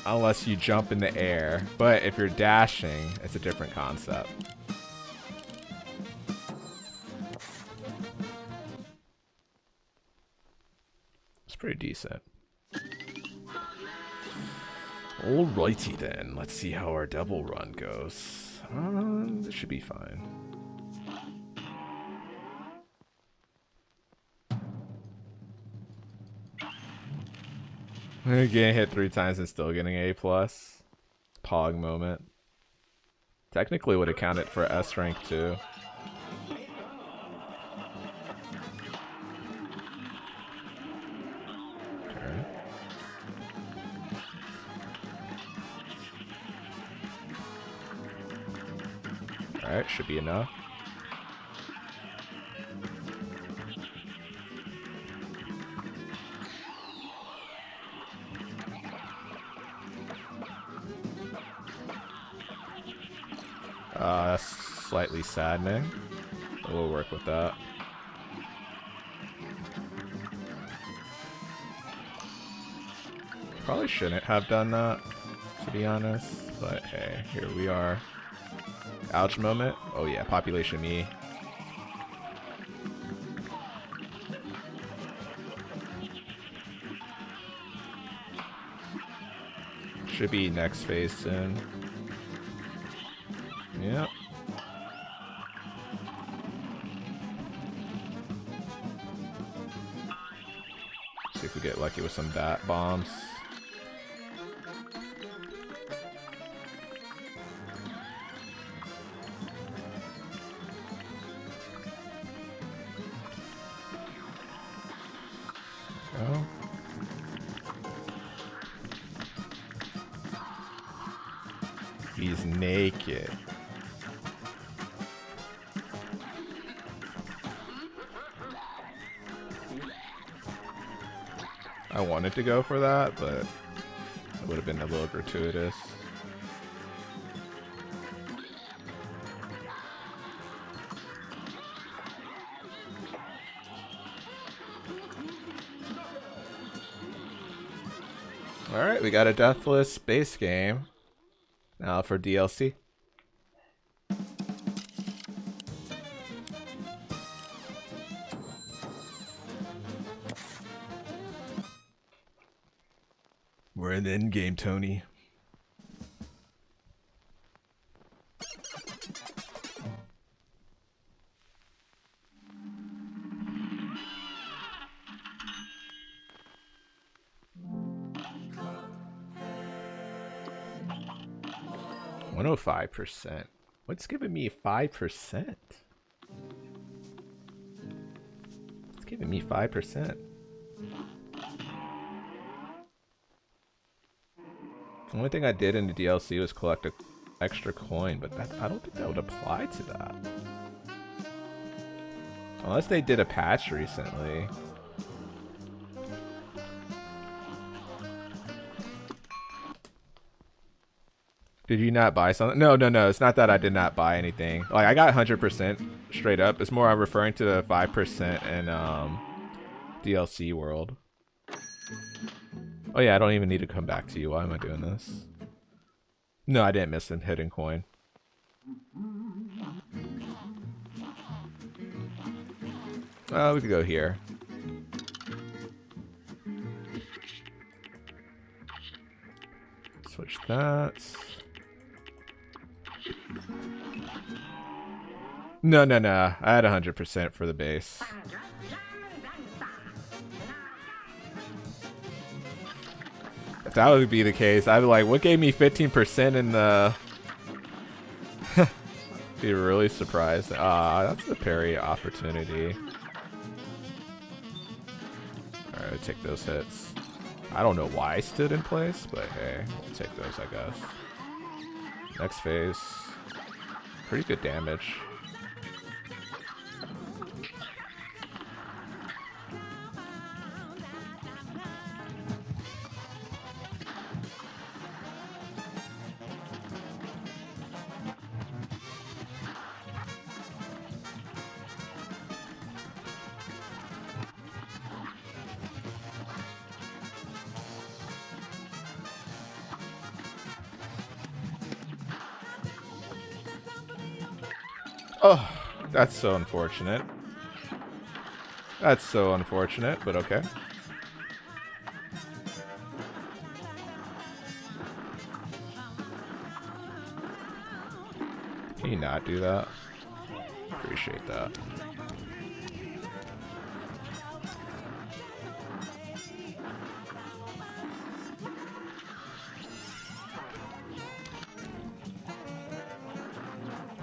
Speaker 1: unless you jump in the air. But if you're dashing, it's a different concept. It's pretty decent. Alrighty then, let's see how our double run goes. This should be fine. Getting hit 3 times and still getting A+. Pog moment. Technically would have counted for S rank too. Turn. Alright, should be enough. That's slightly saddening. But we'll work with that. Probably shouldn't have done that, to be honest. But hey, here we are. Ouch moment. Oh yeah, population me. Should be next phase soon. Yep. See if we get lucky with some bat bombs. Go. He's naked. I wanted to go for that, but it would have been a little gratuitous. Alright, we got a Deathless base game. Now for DLC. We're in the end game, Tony. %. What's giving me 5%? It's giving me 5%. The only thing I did in the DLC was collect an extra coin, but that, I don't think that would apply to that. Unless they did a patch recently. Did you not buy something? No, it's not that I did not buy anything. Like, I got 100% straight up. It's more I'm referring to the 5% in DLC world. Oh yeah, I don't even need to come back to you. Why am I doing this? No, I didn't miss a hidden coin. We could go here. Switch that. No. I had 100% for the base. If that would be the case, I'd be like, what gave me 15% in the... Be really surprised. That's the parry opportunity. Alright, take those hits. I don't know why I stood in place, but hey, we'll take those, I guess. Next phase. Pretty good damage. Oh, that's so unfortunate. That's so unfortunate, but okay. Can you not do that? Appreciate that.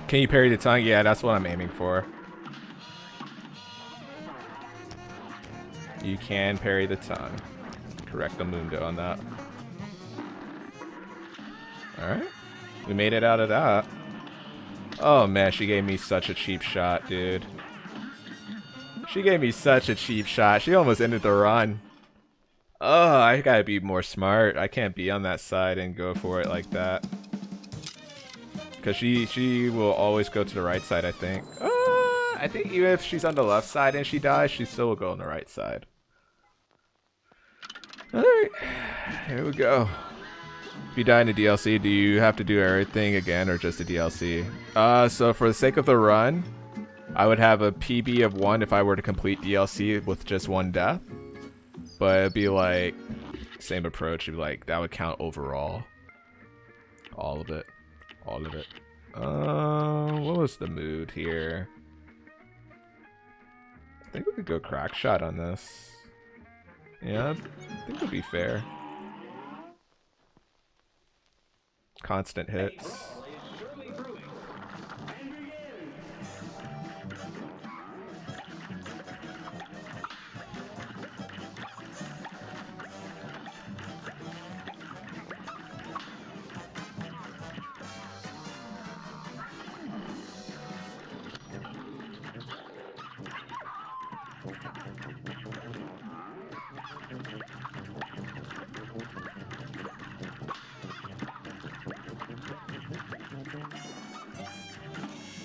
Speaker 1: Can you parry the tongue? Yeah, that's what I'm aiming for. You can parry the tongue. Correct the Mundo on that. Alright. We made it out of that. Oh man, she gave me such a cheap shot, dude. She gave me such a cheap shot. She almost ended the run. Oh, I gotta be more smart. I can't be on that side and go for it like that. Because she will always go to the right side, I think. I think even if she's on the left side and she dies, she still will go on the right side. Alright, here we go. If you die in the DLC, do you have to do everything again or just the DLC? So for the sake of the run, I would have a PB of 1 if I were to complete DLC with just 1 death. But it'd be like, same approach, it'd be like, that would count overall. All of it. All of it. What was the mood here? I think we could go crack shot on this. Yeah, I think it'd be fair. Constant hits.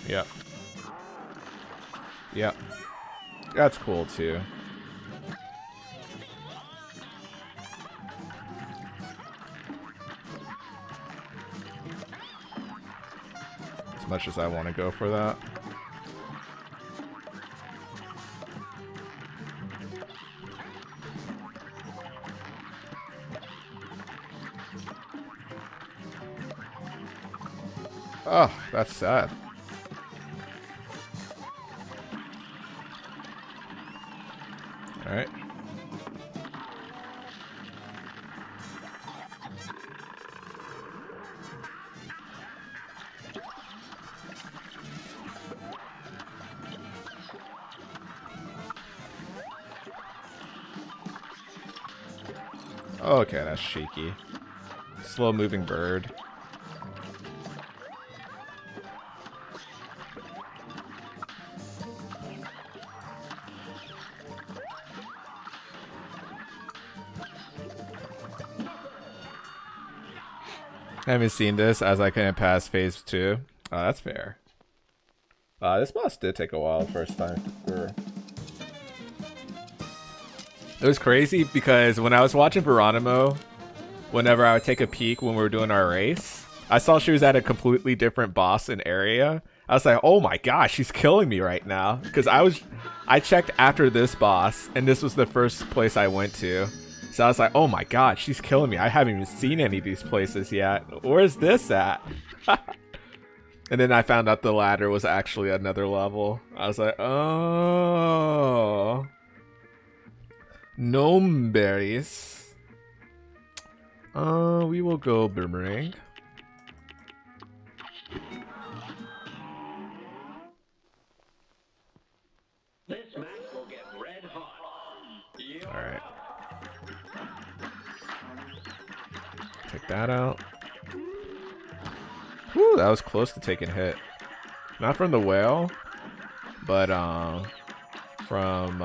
Speaker 1: Yep. Yep. That's cool too. As much as I want to go for that. Oh, that's sad. Alright. Okay, that's shaky. Slow moving bird. I haven't seen this as I couldn't pass phase 2. Oh, that's fair. This boss did take a while the first time. It was crazy because when I was watching Geronimo, whenever I would take a peek when we were doing our race, I saw she was at a completely different boss and area. I was like, oh my gosh, she's killing me right now. Because I checked after this boss, and this was the first place I went to. So I was like, oh my god, she's killing me. I haven't even seen any of these places yet. Where's this at? And then I found out the ladder was actually another level. I was like, oh. Gnome berries. We will go boomerang. Take that out. Whew, that was close to taking hit. Not from the whale, but from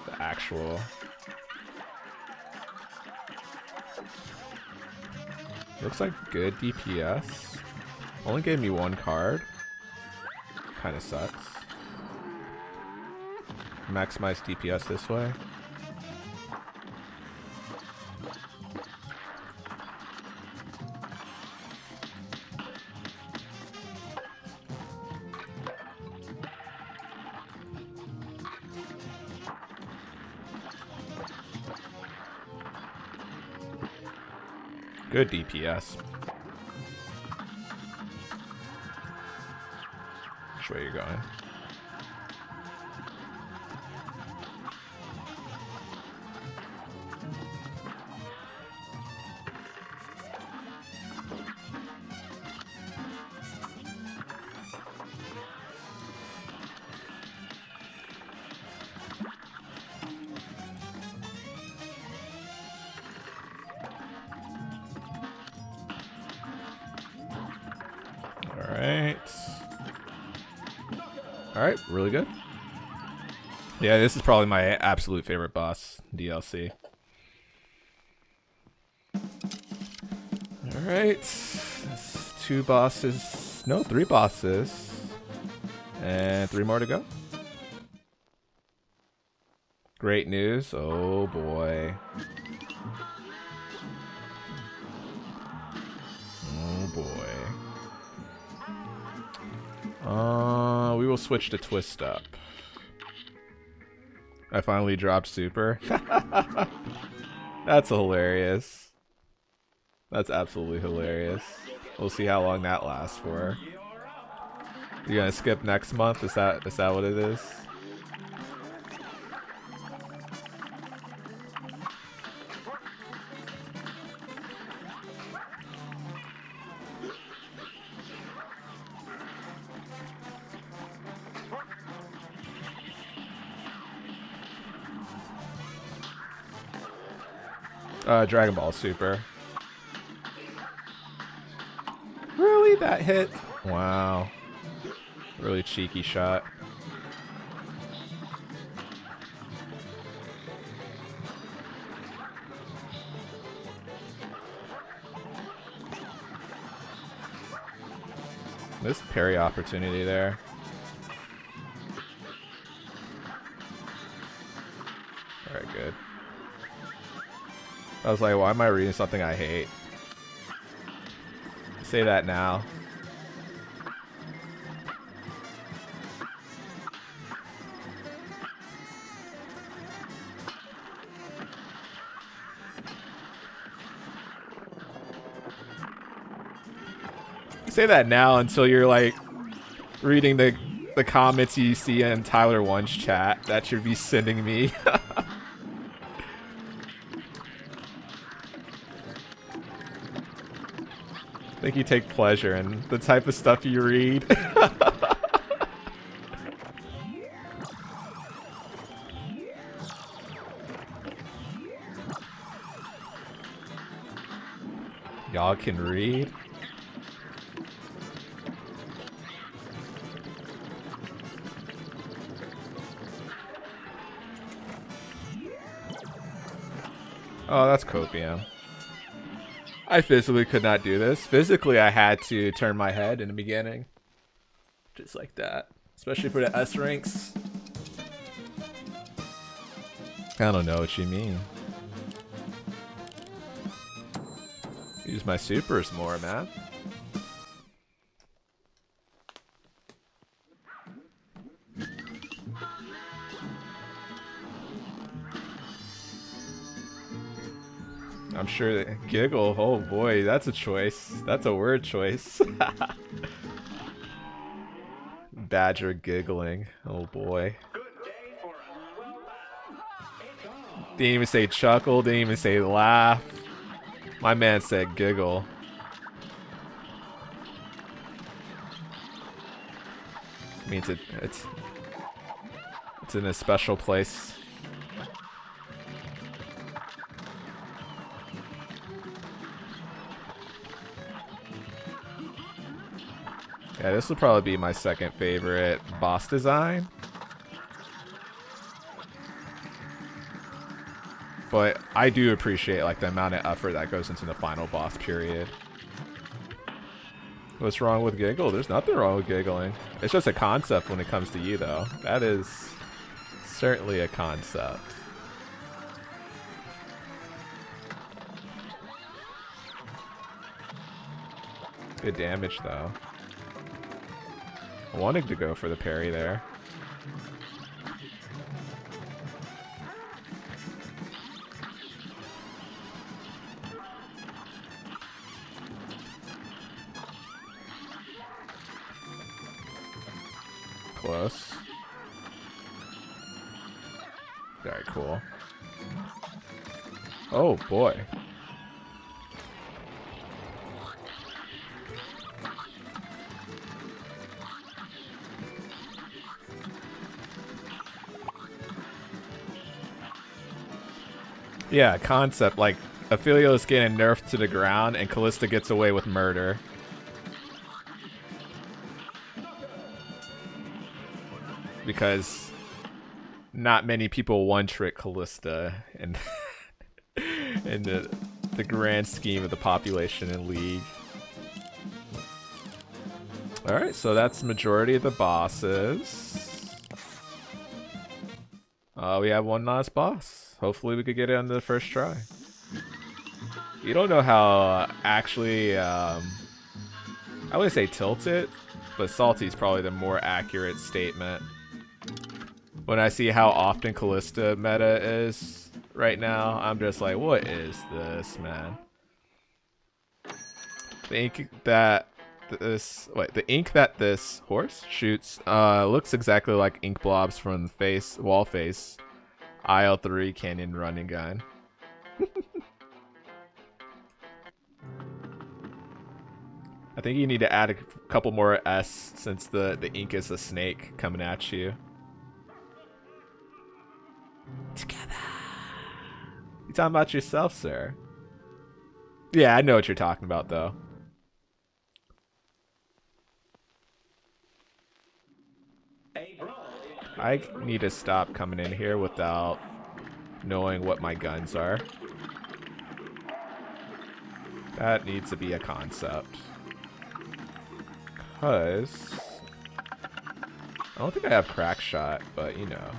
Speaker 1: the actual. Looks like good DPS. Only gave me one card. Kinda sucks. Maximize DPS this way. Good DPS. Which way you're going? Alright, really good. Yeah, this is probably my absolute favorite boss DLC. Alright. That's 2 bosses. No, 3 bosses. And 3 more to go. Great news. Oh boy. Oh boy. We will switch to Twist Up. I finally dropped Super. That's hilarious. That's absolutely hilarious. We'll see how long that lasts for. You gonna skip next month? Is that what it is? Dragon Ball Super. Really? That hit? Wow. Really cheeky shot. This parry opportunity there. Alright, good. I was like, why am I reading something I hate? Say that now. Say that now until you're like reading the comments you see in Tyler One's chat that should be sending me. I think you take pleasure in the type of stuff you read. Y'all can read. Oh, that's copium. I physically could not do this. Physically, I had to turn my head in the beginning. Just like that. Especially for the S ranks. I don't know what you mean. Use my supers more, man. I'm sure that giggle, oh boy, that's a choice. That's a word choice. Badger giggling, oh boy. Didn't even say chuckle, didn't even say laugh. My man said giggle. Means it's in a special place. Yeah, this will probably be my second favorite boss design. But I do appreciate like the amount of effort that goes into the final boss period. What's wrong with giggle? There's nothing wrong with giggling. It's just a concept when it comes to you, though. That is certainly a concept. Good damage, though. I wanted to go for the parry there. Close. Very cool. Oh boy. Yeah, concept like Aphelios getting nerfed to the ground and Callista gets away with murder. Because not many people one-trick Callista in, in the grand scheme of the population in League. Alright, so that's the majority of the bosses. We have one last boss. Hopefully we could get it on the first try. You don't know how actually, I wouldn't say tilt it, but salty is probably the more accurate statement. When I see how often Callista meta is right now, I'm just like, what is this, man? The ink that this horse shoots looks exactly like ink blobs from the wall face IL3 canyon running gun. I think you need to add a couple more S since the ink is a snake coming at you. Together. You talking about yourself, sir? Yeah, I know what you're talking about, though. I need to stop coming in here without knowing what my guns are. That needs to be a concept. Because I don't think I have crack shot, but you know.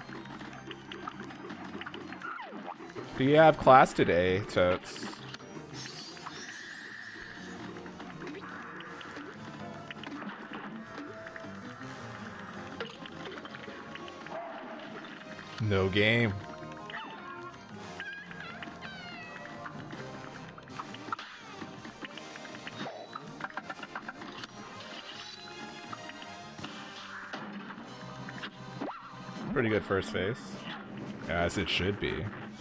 Speaker 1: Do you have class today, Totes? No game. Pretty good first phase. As it should be.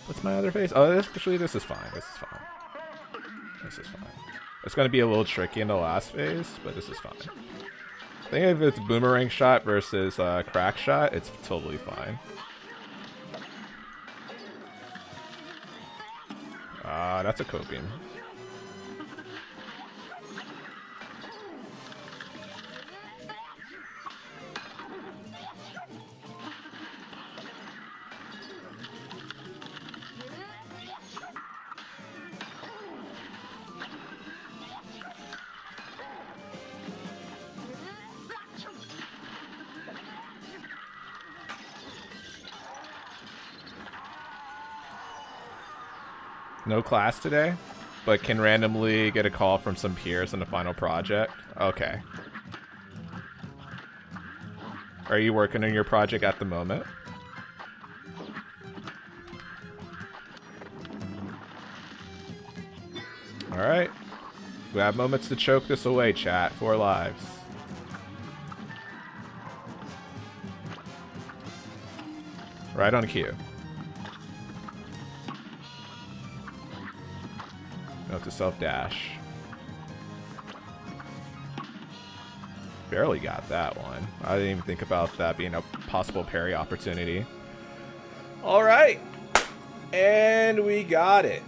Speaker 1: What's my other face? Oh, actually, this is fine. This is fine. This is fine. It's going to be a little tricky in the last phase, but this is fine. I think if it's boomerang shot versus crack shot, it's totally fine. That's a coping. No class today, but can randomly get a call from some peers in the final project. Okay. Are you working on your project at the moment? Alright. We have moments to choke this away, chat. 4 lives. Right on cue. Note to self dash. Barely got that one. I didn't even think about that being a possible parry opportunity. Alright. And we got it.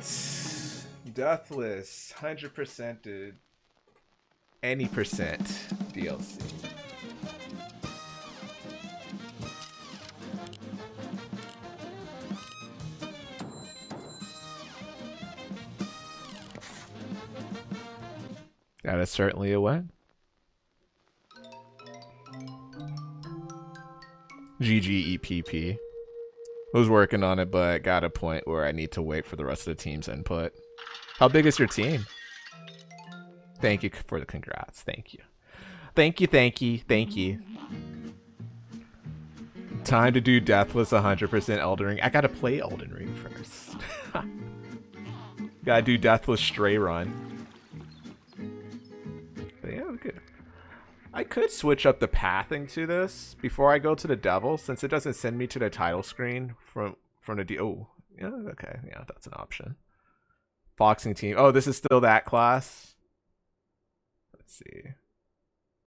Speaker 1: Deathless. 100%ed. Any percent DLC. That is certainly a win. GG EPP. Was working on it, but got a point where I need to wait for the rest of the team's input. How big is your team? Thank you for the congrats. Thank you. Thank you, thank you, thank you. Time to do Deathless 100% Elden Ring. I gotta play Elden Ring first. Gotta do Deathless Stray Run. But yeah, we could. I could switch up the pathing to this before I go to the devil, since it doesn't send me to the title screen from the oh, yeah, okay, yeah, that's an option. Boxing team. Oh, this is still that class. Let's see.